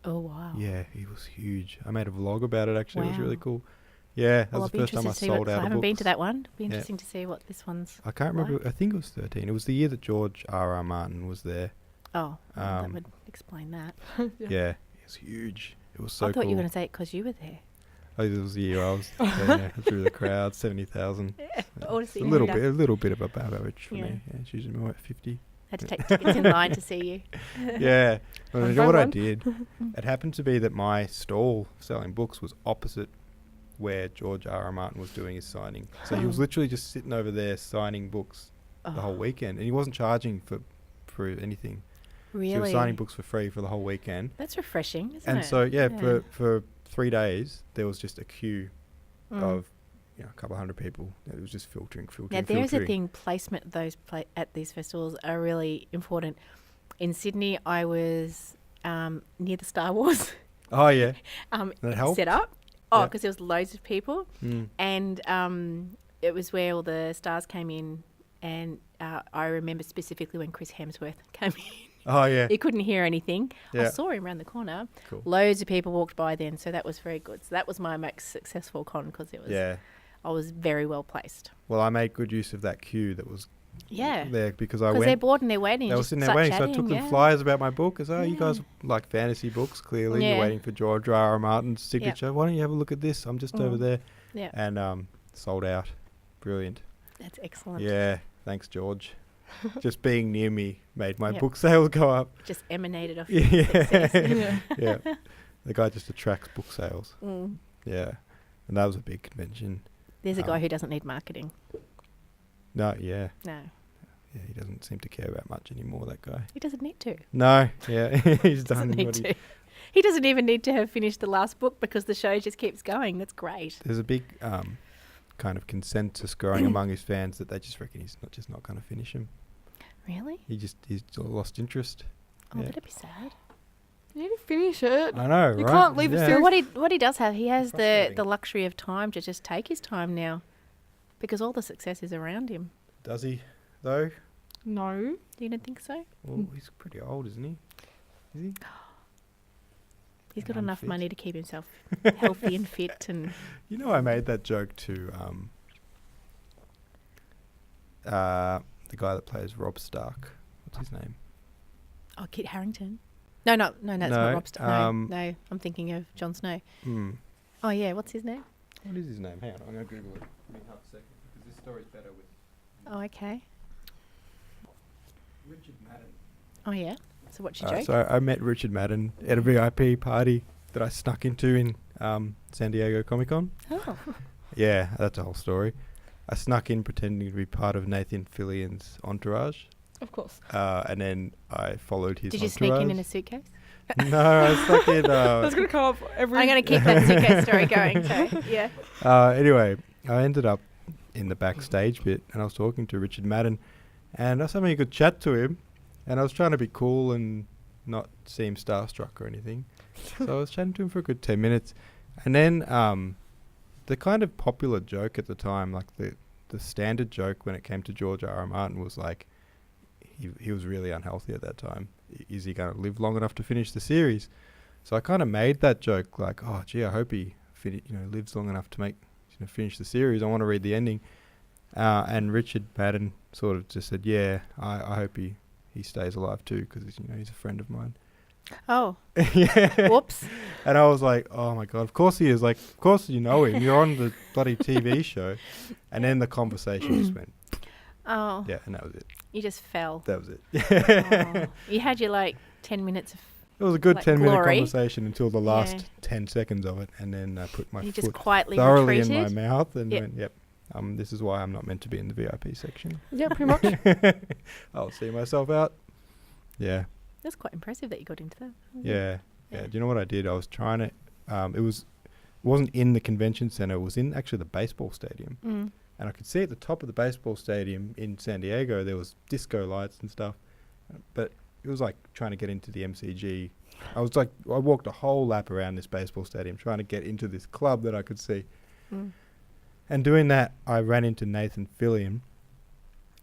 Oh, wow. Yeah, it was huge. I made a vlog about it, actually. It was really cool. Yeah, that was the first time I sold out. I haven't been to that one. It'd be interesting to see what this one's I can't remember. I think it was 13. It was the year that George R.R. Martin was there. Oh, that would explain that. Yeah, it was huge. It was so cool. I thought you were going to say it because you were there. Oh, it was the year I was there through the crowd, 70,000. A little bit of a average for me. Yeah, it's usually more at 50. Had to take tickets in line to see you. Yeah. Well, you know what I did? It happened to be that my stall selling books was opposite where George R.R. Martin was doing his signing. So he was literally just sitting over there signing books the whole weekend. And he wasn't charging for anything. Really? So he was signing books for free for the whole weekend. That's refreshing, isn't it? And so, for 3 days, there was just a queue of a couple of hundred people. It was just filtering. Now, there's a thing, placement at these festivals are really important. In Sydney, I was near the Star Wars. Oh, yeah. That helped? Set up. Oh, because there was loads of people. And it was where all the stars came in. And I remember specifically when Chris Hemsworth came in. Oh, yeah. You couldn't hear anything. Yeah. I saw him around the corner. Cool. Loads of people walked by then, so that was very good. So that was my most successful con because it was. I was very well placed. Well, I made good use of that queue that was there because they're bored and they're waiting. They were sitting there waiting, so I took them flyers about my book. I said, you guys like fantasy books, clearly. You're waiting for George R.R. Martin's signature. Why don't you have a look at this? I'm just over there. Yeah. And sold out. Brilliant. That's excellent. Yeah. Thanks, George. Just being near me made my book sales go up. Just emanated off Yeah. The guy just attracts book sales. Yeah. And that was a big convention. There's a guy who doesn't need marketing. No, yeah. No. Yeah, he doesn't seem to care about much anymore, that guy. He doesn't need to. No, yeah. He's done what he doesn't even need to have finished the last book because the show just keeps going. That's great. There's a big kind of consensus growing among his fans that they just reckon he's not going to finish him. Really? He's lost interest. Oh, that'd be sad. You need to finish it. I know, you right? can't leave So what he does have, he has the luxury of time to just take his time now, because all the success is around him. Does he, though? No. You don't think so? Well, he's pretty old, isn't he? Is he? He's got enough money to keep himself healthy and fit. And you know, I made that joke to the guy that plays Rob Stark. What's his name? Oh, Kit Harington. No, that's not Rob Stark. No, I'm thinking of Jon Snow. Oh, yeah, what's his name? What is his name? Hang on, I'm going to Google it. Give me half a second, because this story's better with... Oh, okay. Richard Madden. Oh, yeah. So what's your joke? So I met Richard Madden at a VIP party that I snuck into in San Diego Comic-Con. Oh. Yeah, that's a whole story. I snuck in pretending to be part of Nathan Fillion's entourage. Of course. And then I followed his entourage. Did you sneak in a suitcase? No, it's like in. That's gonna come up every. I'm going to keep that suitcase story going. So, yeah. Anyway, I ended up in the backstage bit, and I was talking to Richard Madden, and I was having a good chat to him, and I was trying to be cool and not seem starstruck or anything. So I was chatting to him for a good 10 minutes, and then the kind of popular joke at the time, like the standard joke when it came to George R.R. Martin was like, he was really unhealthy at that time. Is he going to live long enough to finish the series? So I kind of made that joke, like, oh gee, I hope he lives long enough to finish the series. I want to read the ending. And Richard Madden sort of just said, yeah, I hope he stays alive too, because he's a friend of mine. Oh. Yeah. Whoops. And I was like, oh my God, of course he is. Like, of course you know him. You're on the bloody TV show. And then the conversation just went. Oh. Yeah, and that was it. You just fell. That was it. Oh. You had your 10 minutes of It was a good 10-minute glory. conversation until the last 10 seconds of it, and then I put my You foot just quietly thoroughly retreated. in my mouth and Yep. went, yep, this is why I'm not meant to be in the VIP section. Yeah, pretty much. I'll see myself out. Yeah. That's quite impressive that you got into that. Yeah. Do you know what I did? I was trying to, it wasn't in the convention center, it was in actually the baseball stadium. Mm. And I could see at the top of the baseball stadium in San Diego, there was disco lights and stuff. But it was like trying to get into the MCG. I walked a whole lap around this baseball stadium trying to get into this club that I could see. Mm. And doing that, I ran into Nathan Fillion.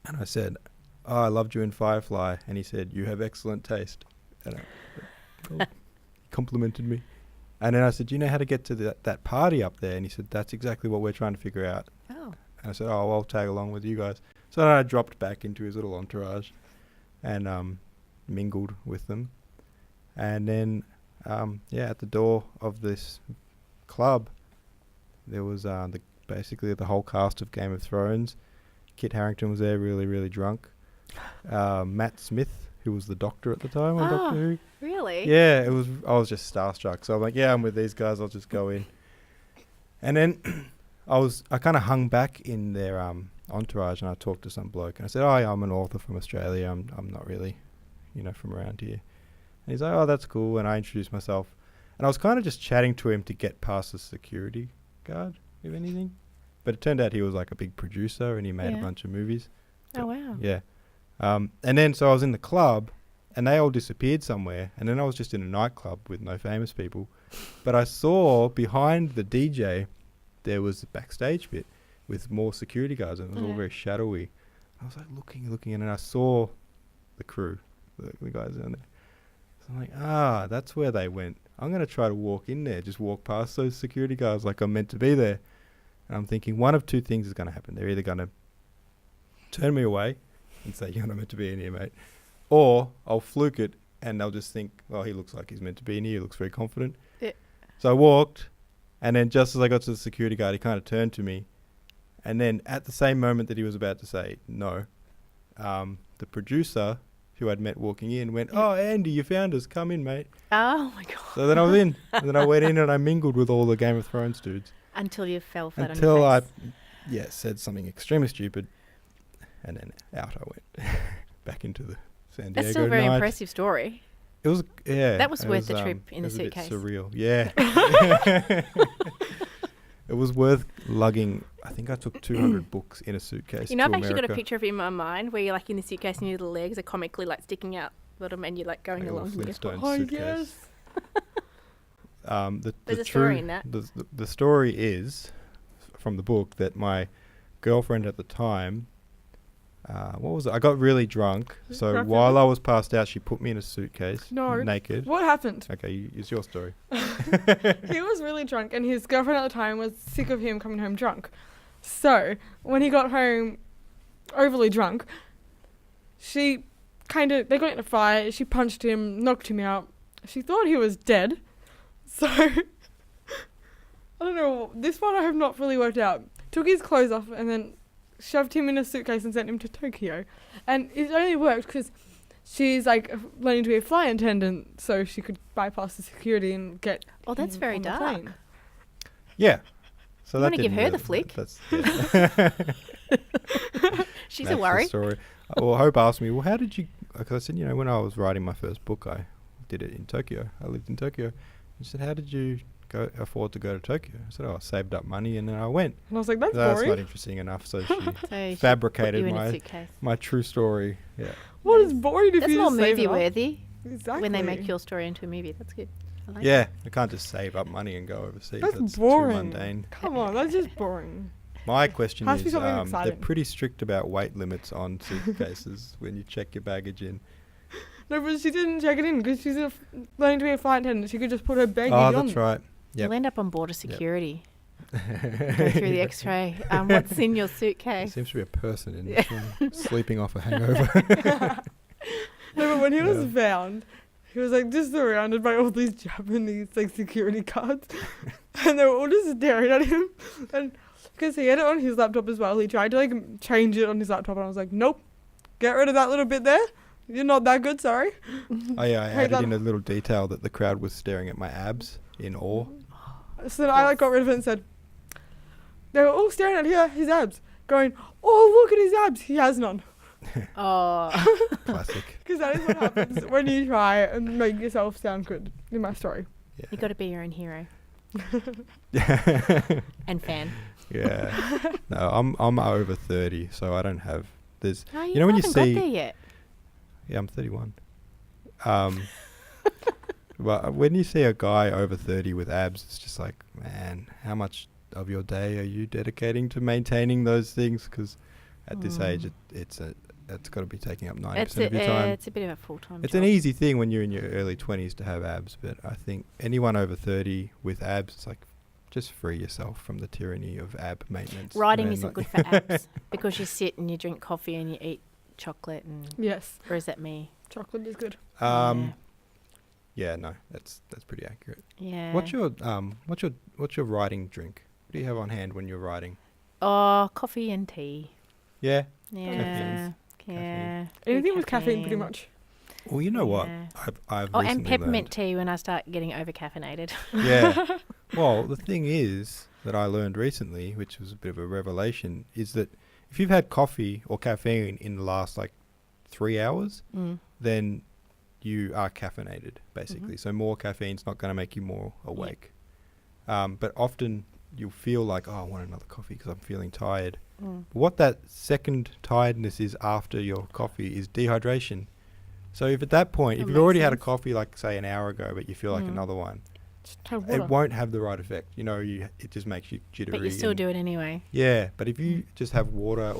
And I said, oh, I loved you in Firefly. And he said, you have excellent taste. And he complimented me. And then I said, do you know how to get to that party up there? And he said, that's exactly what we're trying to figure out. Oh. And I said, oh, well, I'll tag along with you guys. So then I dropped back into his little entourage and mingled with them. And then, at the door of this club, there was basically the whole cast of Game of Thrones. Kit Harington was there, really, really drunk. Matt Smith, who was the Doctor at the time on Doctor Who. Really? Yeah, I was just starstruck. So I'm like, yeah, I'm with these guys. I'll just go in. And then I kind of hung back in their entourage, and I talked to some bloke, and I said, oh, yeah, I'm an author from Australia. I'm not really, from around here. And he's like, oh, that's cool. And I introduced myself. And I was kind of just chatting to him to get past the security guard, if anything. But it turned out he was like a big producer, and he made a bunch of movies. Oh, wow. Yeah. And then so I was in the club, and they all disappeared somewhere. And then I was just in a nightclub with no famous people. But I saw behind the DJ, there was a backstage bit with more security guards, and it was all very shadowy. I was like looking, and then I saw the crew, the guys down there. So I'm like, that's where they went. I'm going to try to walk in there, just walk past those security guards like I'm meant to be there. And I'm thinking one of two things is going to happen. They're either going to turn me away and say, you're not meant to be in here, mate. Or I'll fluke it, and they'll just think, oh, he looks like he's meant to be in here. He looks very confident. Yeah. So I walked, and then just as I got to the security guard, he kind of turned to me. And then at the same moment that he was about to say no, the producer who I'd met walking in went, oh, Andy, you found us. Come in, mate. Oh, my God. So then I was in. And then I went in and I mingled with all the Game of Thrones dudes. Until you fell flat Until on your face. I said something extremely stupid. And then out I went. Back into the San Diego That's still a very night. impressive story. It was, yeah. That was worth the trip in the suitcase. It was a bit surreal. Yeah. It was worth lugging. I think I took 200 books in a suitcase. I've actually got a picture of him in my mind where you're like in the suitcase and your little legs are comically like sticking out bottom and you're like going like along. Flintstone Oh, suitcase. yes. There's a story in that. The story is from the book that my girlfriend at the time, what was it? I got really drunk. So while I was passed out, she put me in a suitcase. No. Naked. What happened? Okay, it's your story. He was really drunk, and his girlfriend at the time was sick of him coming home drunk. So when he got home overly drunk, they got in a fight. She punched him, knocked him out. She thought he was dead. So I don't know. This one I have not really worked out. Took his clothes off and then shoved him in a suitcase and sent him to Tokyo. And it only worked because she's like learning to be a flight attendant, so she could bypass the security and get. Oh, that's very on the dark. plane. Yeah. So You that wanna give didn't her the really- flick? That's, yeah. She's That's a the worry. story. Well, Hope asked me, well, how did you... Because I said, when I was writing my first book, I did it in Tokyo. I lived in Tokyo. She said, how did you afford to go to Tokyo? I said, I saved up money and then I went. And I was like, that's That's boring. not interesting enough. So she So fabricated put you in a suitcase. my true story. Yeah. What is boring if That's you more just save movie it up? worthy Exactly. when they make your story into a movie. That's good. I like Yeah. I can't just save up money and go overseas. That's Too boring. mundane. Come on, that's just boring. My question Has to be is, something they're exciting. pretty strict about weight limits on suitcases when you check your baggage in. No, but she didn't check it in because she's learning to be a flight attendant. She could just put her baggage Oh, on. that's right. You'll Yep. end up on border security. Go through the X-ray. What's in your There suitcase? seems to be a person in this one sleeping off a hangover. No, but when he was Yeah. found, he was like just surrounded by all these Japanese like security guards, and they were all just staring at him. And because he had it on his laptop as well, he tried to like change it on his laptop, and I was like, nope, get rid of that little bit there. You're not that good, sorry. Oh yeah, I Hey, added that- in a little detail that the crowd was staring at my abs in awe. So then I like got rid of it and said, they were all staring at his abs, going, oh look at his abs, he has none. Oh. Classic. Because that is what happens when you try and make yourself sound good in my story. Yeah. You got to be your own hero and fan. Yeah. No, I'm over 30, so I don't have. There's. Oh, You know when you haven't see- got there yet. Yeah, I'm 31. But when you see a guy over 30 with abs, it's just like, man, how much of your day are you dedicating to maintaining those things? Because at this age, it's got to be taking up 90% of your time. It's a bit of a full-time It's job. an easy thing when you're in your early 20s to have abs, but I think anyone over 30 with abs, it's like, just free yourself from the tyranny of ab maintenance. Writing man, isn't like- good for abs because you sit and you drink coffee and you eat chocolate and Yes, or is that me? chocolate is good. Yeah, no, that's pretty accurate. Yeah. What's your writing drink? What do you have on hand when you're writing? Oh, coffee and tea. Yeah. Yeah. Yeah. Anything with caffeine, pretty much. Well, you know what? Yeah. I've Oh, and recently peppermint tea when I start getting over caffeinated. learned- Yeah. Well, the thing is that I learned recently, which was a bit of a revelation, is that if you've had coffee or caffeine in the last like 3 hours, then you are caffeinated, basically. So more caffeine's not going to make you more awake. But often you'll feel like, oh, I want another coffee because I'm feeling tired. What that second tiredness is after your coffee is dehydration. So if at that point, That if you've makes already had a sense. coffee, like say an hour ago, but you feel like another one, Just have it water. won't have the right effect. You know, it just makes you jittery. But you still and- do it anyway. Yeah, but if you just have water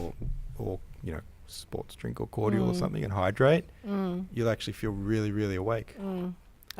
or you know, sports drink or cordial or something and hydrate, you'll actually feel really, really awake.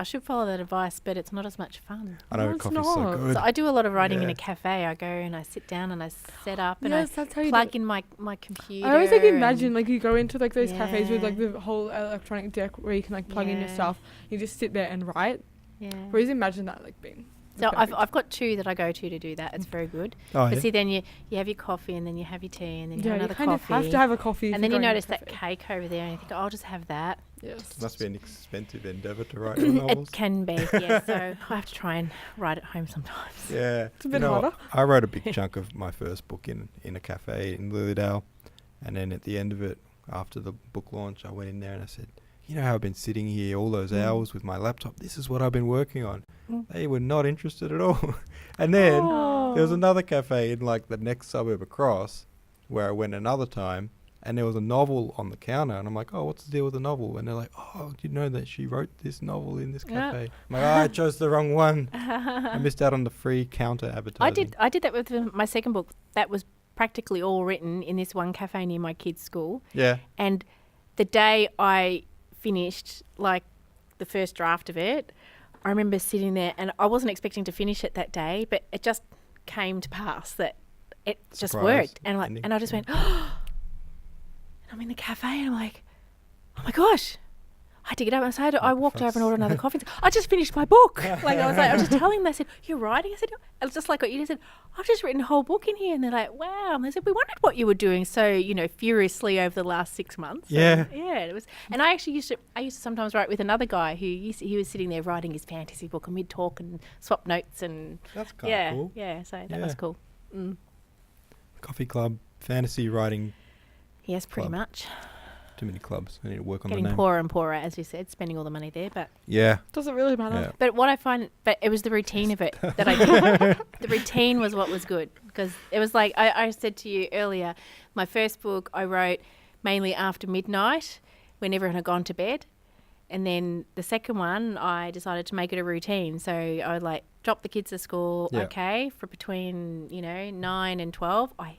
I should follow that advice, but it's not as much fun. I know No, it's coffee's so not. good. So I do a lot of writing in Yeah. a cafe. I go and I sit down and I set up and Yes, that's how I you plug do it. in my computer. I always like and- imagine like you go into like those cafes with like Yeah. the whole electronic deck where you can like plug in your Yeah. stuff. You just sit there and write. Yeah. I always imagine that like being. So perfect. I've got two that I go to do that. It's very good. Oh, But yeah. see, then you have your coffee and then you have your tea and then you Yeah, have you another kind coffee. of have to have a coffee. if and then you're you going to a notice that cafe. cake over there and you think, I'll just have that. Yes. Must be an expensive endeavour to write your novels. It can be, yeah. So I have to try and write at home sometimes. Yeah. It's a bit You know, harder. I wrote a big chunk of my first book in a cafe in Lilydale. And then at the end of it, after the book launch, I went in there and I said, you know how I've been sitting here all those hours with my laptop? This is what I've been working on. They were not interested at all. And then there was another cafe in like the next suburb across where I went another time. And there was a novel on the counter. And I'm like, oh, what's the deal with the novel? And they're like, oh, did you know that she wrote this novel in this Yeah. cafe? I'm like, oh, I chose the wrong one. I missed out on the free counter advertising. I did that with my second book. That was practically all written in this one cafe near my kids' school. Yeah. And the day I finished, like, the first draft of it, I remember sitting there and I wasn't expecting to finish it that day, but it just came to pass that it just Surprise worked. And ending, and I just yeah. went, oh, and I'm in the cafe and I'm like, oh my gosh. I had to get up and say, I walked over and ordered another coffee. I just finished my book. I was just telling them, they said, you're writing? I said, it's just like what you said, I've just written a whole book in here. And they're like, wow. And they said, we wondered what you were doing so, furiously over the last 6 months. Yeah. And yeah, it was. And I actually used to sometimes write with another guy he was sitting there writing his fantasy book and we'd talk and swap notes and That's kind of cool. yeah, so that Yeah. was cool. Coffee club, fantasy writing. Yes, pretty Club. much. Too many clubs. I need to work on Getting the name. poorer and poorer, as you said, spending all the money there. But Yeah. Doesn't really matter. Yeah. but what I find, but it was the routine of it that I did. The routine was what was good, because it was like I said to you earlier, my first book I wrote mainly after midnight when everyone had gone to bed. And then the second one, I decided to make it a routine. So I would like drop the kids to school, Yeah. okay, for between, 9 and 12. I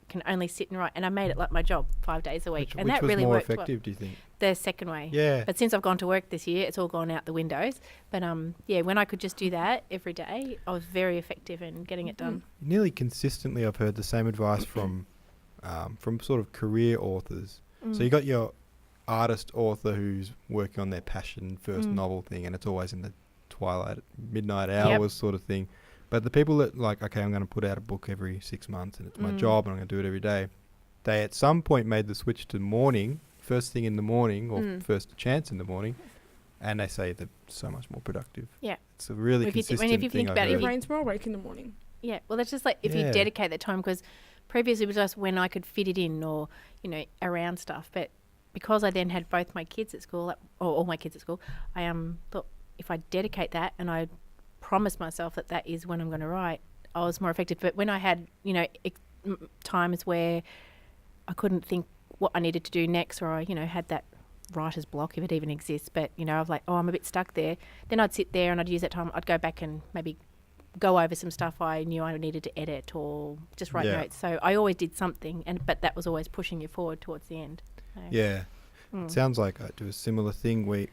can only sit and write. And I made it like my job 5 days a week. Which, and which that was really more worked effective, do you think? the second way. Yeah. But since I've gone to work this year, it's all gone out the windows. But when I could just do that every day, I was very effective in getting it done. Nearly consistently, I've heard the same advice from sort of career authors. So you got your artist author who's working on their passion first novel thing, and it's always in the twilight, midnight hours sort of thing. But the people that like, okay, I'm going to put out a book every 6 months, and it's my job, and I'm going to do it every day. They at some point made the switch to morning, first thing in the morning, or first chance in the morning, and they say they're so much more productive. Yeah. It's a really If you thi- consistent when if you thing think I've about it, Your if heard. brain's more awake in the morning. Yeah, well, that's just like if you Yeah. dedicate that time, because previously it was just when I could fit it in or, around stuff. But because I then had both my kids at school, or all my kids at school, I thought if I dedicate that and I promise myself that that is when I'm going to write, I was more effective. But when I had, times where I couldn't think what I needed to do next, or I, had that writer's block, if it even exists, but, I was like, oh, I'm a bit stuck there. Then I'd sit there and I'd use that time. I'd go back and maybe go over some stuff I knew I needed to edit or just write notes. So I always did something, but that was always pushing you forward towards the end. So, Yeah. It sounds like I do a similar thing where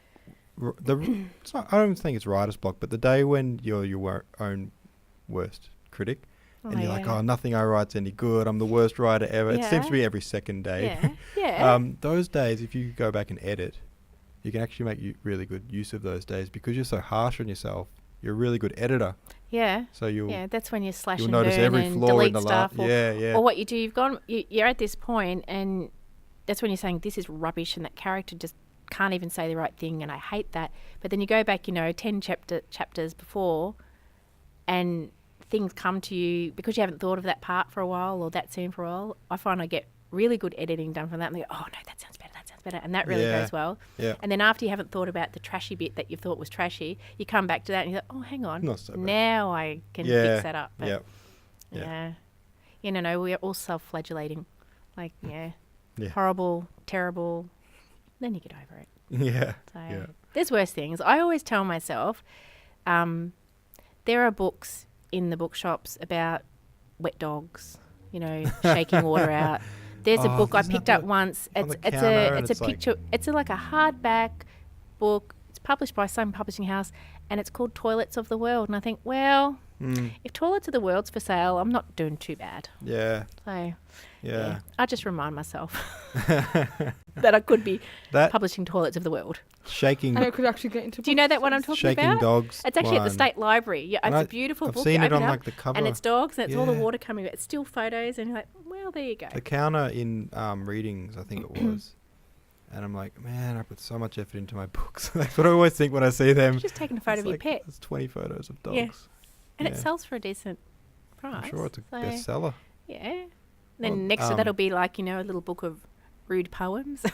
it's not, I don't think it's writer's block, but the day when you're your own worst critic and you're like, oh, nothing I write's any good, I'm the worst writer ever. It seems to be every second day. Yeah. Those days, if you go back and edit, you can actually make really good use of those days because you're so harsh on yourself. You're a really good editor. Yeah. So that's when you slash you'll and notice burn every and flaw delete in the stuff. or Or what you do, you're at this point and that's when you're saying this is rubbish and that character just can't even say the right thing and I hate that. But then you go back, 10 chapters before and things come to you because you haven't thought of that part for a while or that scene for a while. I find I get really good editing done from that and they go, oh no, that sounds better. And that really goes well. Yeah. And then after you haven't thought about the trashy bit that you thought was trashy, you come back to that and you go, oh, hang on. Not so bad. Now I can fix that up. But Yeah. No, we're all self-flagellating. Like, Yeah. horrible, terrible. Then you get over it. Yeah. So there's worse things. I always tell myself there are books in the bookshops about wet dogs, shaking water out. There's a book I picked up once. It's a picture. It's like a hardback book. It's published by some publishing house, and it's called Toilets of the World. And I think, well, if Toilets of the World's for sale, I'm not doing too bad. Yeah. So Yeah. I just remind myself that I could be publishing Toilets of the World. Shaking. And it could actually get into. Do you know that one I'm talking Shaking about? Dogs. It's actually at the one. State Library. Yeah, it's a beautiful book. I've seen You it on open like the cover. and it's dogs, and it's all the Yeah. water coming. It's still photos, and you're like, well, there you go. The counter in readings, I think it was. And I'm like, man, I put so much effort into my books. That's what I always think when I see them. You've just taken a photo It's of your like, pet, There's 20 photos of dogs. Yeah. and it Yeah. sells for a decent price. I'm sure it's a So, bestseller. Yeah. Then Well, next to that'll be like, a little book of rude poems.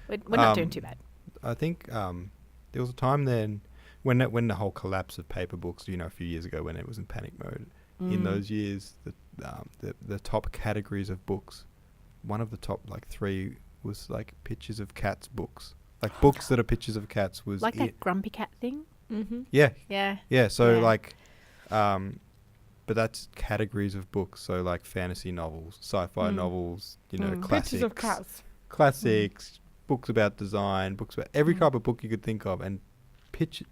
We're not doing too bad. I think there was a time then when the whole collapse of paper books, a few years ago when it was in panic mode. In those years, the top categories of books, one of the top like 3 was like pictures of cats books. Like books that are pictures of cats was Like that grumpy cat thing. Mm-hmm. Yeah. Yeah. Yeah. So Yeah. like, but that's categories of books. So like fantasy novels, sci-fi novels, classics. Pictures of cats. Classics, books about design, books about every type of book you could think of, and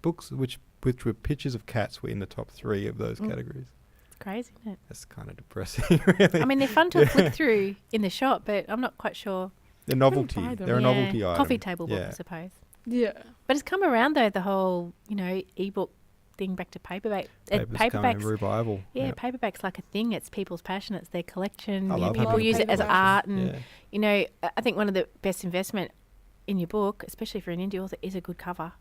books which were pictures of cats were in the top 3 of those categories. It's crazy, isn't it? That's kind of depressing, really. I mean, they're fun to flick through in the shop, but I'm not quite sure. They're novelty. buy them. They're a novelty item. Coffee table book, Yeah. I suppose. Yeah. But it's come around though, the whole, ebook thing back to paperback. Paper's coming in revival. Yeah, Yep. paperback's like a thing. It's people's passion. It's their collection. I love People paperback. use it as Paperbacks. art, and Yeah. I think one of the best investment in your book, especially for an indie author, is a good cover.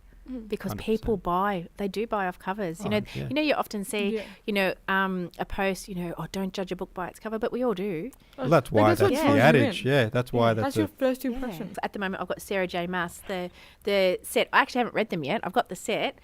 because 100%. people they do buy off covers. You know, you often see, a post, oh, don't judge a book by its cover, but we all do. Well, that's why that's what that's draws the you adage. in. Yeah, that's why That's your first impression. At the moment, I've got Sarah J. Maas, the set. I actually haven't read them yet. I've got the set.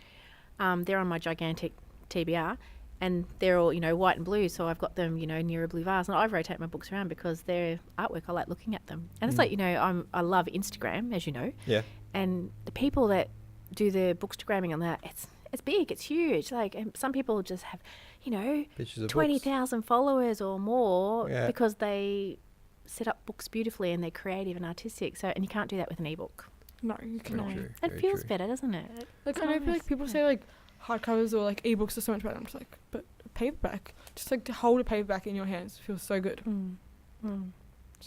They're on my gigantic TBR. And they're all, white and blue, so I've got them, near a blue vase. And I rotate my books around because they're artwork. I like looking at them. And it's like, I love Instagram, as you know. Yeah. And the people that do the bookstagramming on that, it's big, it's huge. Like, and some people just have, Pictures of 20,000 followers or more Yeah. because they set up books beautifully and they're creative and artistic. So, and you can't do that with an ebook. No, you cannot. Very true, It very feels true. better, doesn't it? Like, I feel like people say, like, hardcovers or, like, ebooks are so much better. I'm just like, but a paperback, just, like, to hold a paperback in your hands feels so good.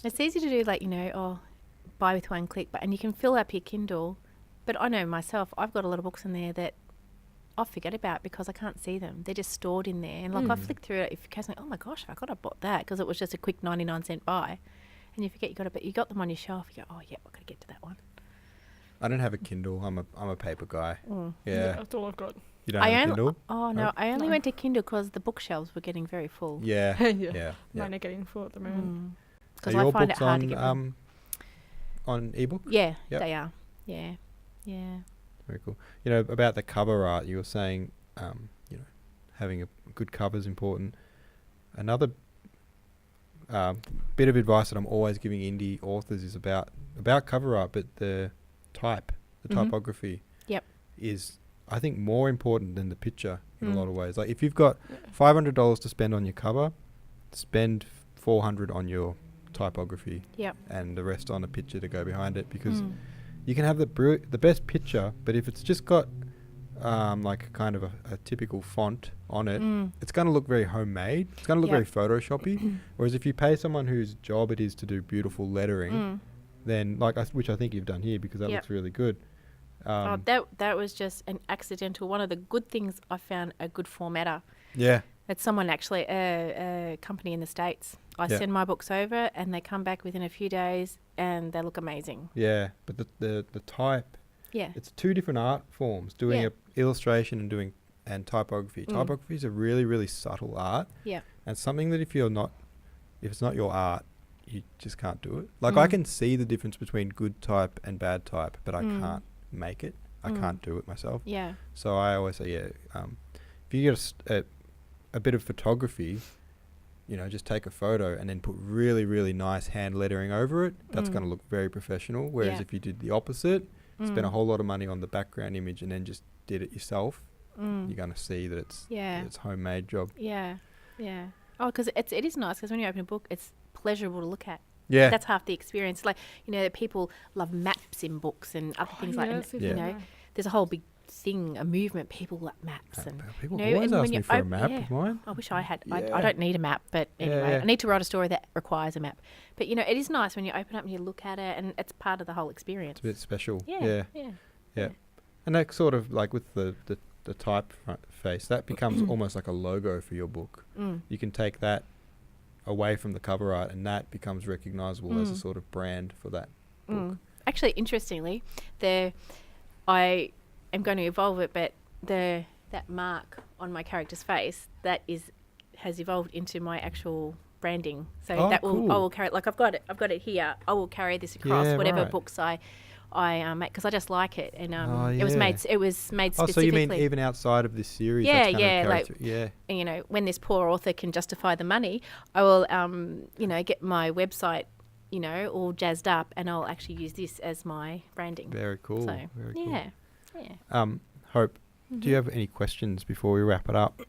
It's easy to do, like, buy with one click, and you can fill up your Kindle. But I know myself, I've got a lot of books in there that I forget about because I can't see them. They're just stored in there. And, like, I flick through it, if you like, oh, my gosh, I could have bought that because it was just a quick 99-cent buy. And you forget you got it, but you got them on your shelf. You go, oh, yeah, I've got to get to that one. I don't have a Kindle. I'm a paper guy. Yeah. That's all I've got. You don't have a Kindle? Oh, no. No? I only went to Kindle because the bookshelves were getting very full. Yeah. Yeah. Yeah. Mine are getting full at the moment. Because Are I your find books it hard to get rid. on ebook? Yeah, Yep. they are. Yeah. Very cool. About the cover art, you were saying, having a good cover is important. Another bit of advice that I'm always giving indie authors is about cover art, but the typography is, I think, more important than the picture in a lot of ways. Like, if you've got $500 to spend on your cover, spend $400 on your typography and the rest on a picture to go behind it, because you can have the best picture, but if it's just got like kind of a typical font on it, it's going to look very homemade. It's going to look very Photoshoppy. Whereas if you pay someone whose job it is to do beautiful lettering, then which I think you've done here, because that looks really good. That was just an accidental. One of the good things I found, a good formatter. Yeah. It's someone actually, a company in the States. I send my books over and they come back within a few days and they look amazing. Yeah, but the type, it's two different art forms, doing a illustration and typography. Typography is a really, really subtle art. Yeah. And something that if it's not your art, you just can't do it. Like, I can see the difference between good type and bad type, but I can't make it. I can't do it myself. Yeah. So I always say, if you get a bit of photography, just take a photo and then put really, really nice hand lettering over it. That's going to look very professional. Whereas if you did the opposite, spent a whole lot of money on the background image and then just did it yourself, you're going to see that it's homemade job. Yeah. Yeah. Oh, because it is nice, because when you open a book, it's pleasurable to look at. Yeah. That's half the experience. Like, people love maps in books and other things like that. There's a whole big thing, a movement. People like maps. And people always ask me for a map of mine. I wish I had. I don't need a map, but anyway, I need to write a story that requires a map. But, it is nice when you open up and you look at it, and it's part of the whole experience. It's a bit special. Yeah. And that sort of, like, with the typeface, that becomes almost like a logo for your book. You can take that away from the cover art, and that becomes recognizable as a sort of brand for that book. Actually, interestingly, I am going to evolve it, but that mark on my character's face has evolved into my actual branding. So I will carry it. Like, I've got it here. I will carry this across whatever books I make, because I just like it, and it was made specifically. Oh, so you mean even outside of this series? And when this poor author can justify the money, I will get my website all jazzed up, and I'll actually use this as my branding. Very cool. So, very cool. Yeah. Hope, do you have any questions before we wrap it up?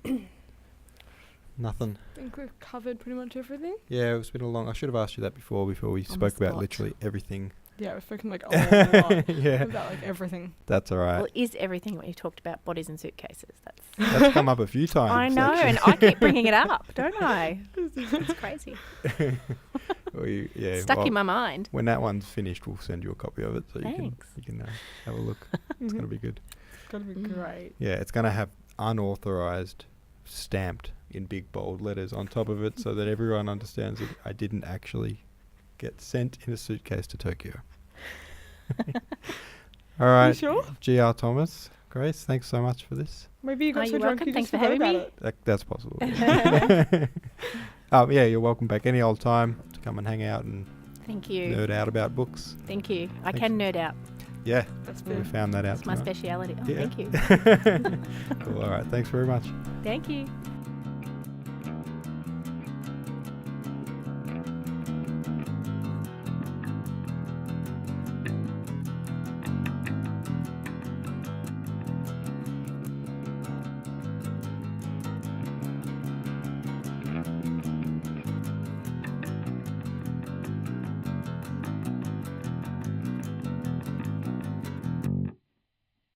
Nothing. I think we've covered pretty much everything. Yeah, it's been a long. I should have asked you that before we spoke about literally everything. Yeah, we've spoken like a lot about like everything. That's all right. Well, is everything what you talked about bodies and suitcases? That's come up a few times. I know, actually. and I keep bringing it up, don't I? It's crazy. Stuck in my mind. When that one's finished, we'll send you a copy of it so you can have a look. It's going to be good. It's going to be great. Yeah, it's going to have unauthorized stamped in big bold letters on top of it, so that everyone understands that I didn't actually get sent in a suitcase to Tokyo. All right. You sure? GR Thomas, Grace, thanks so much for this. Maybe you got Oh, so you're drunk welcome. you Thanks just for forgot having about me. it. That's possible. Yeah, you're welcome back any old time to come and hang out and Thank you. nerd out about books. Thank you. I Thanks. can nerd out. Yeah, That's we good. found that out. It's my tonight. speciality. Oh, Yeah. thank you. Cool. All right. Thanks very much. Thank you.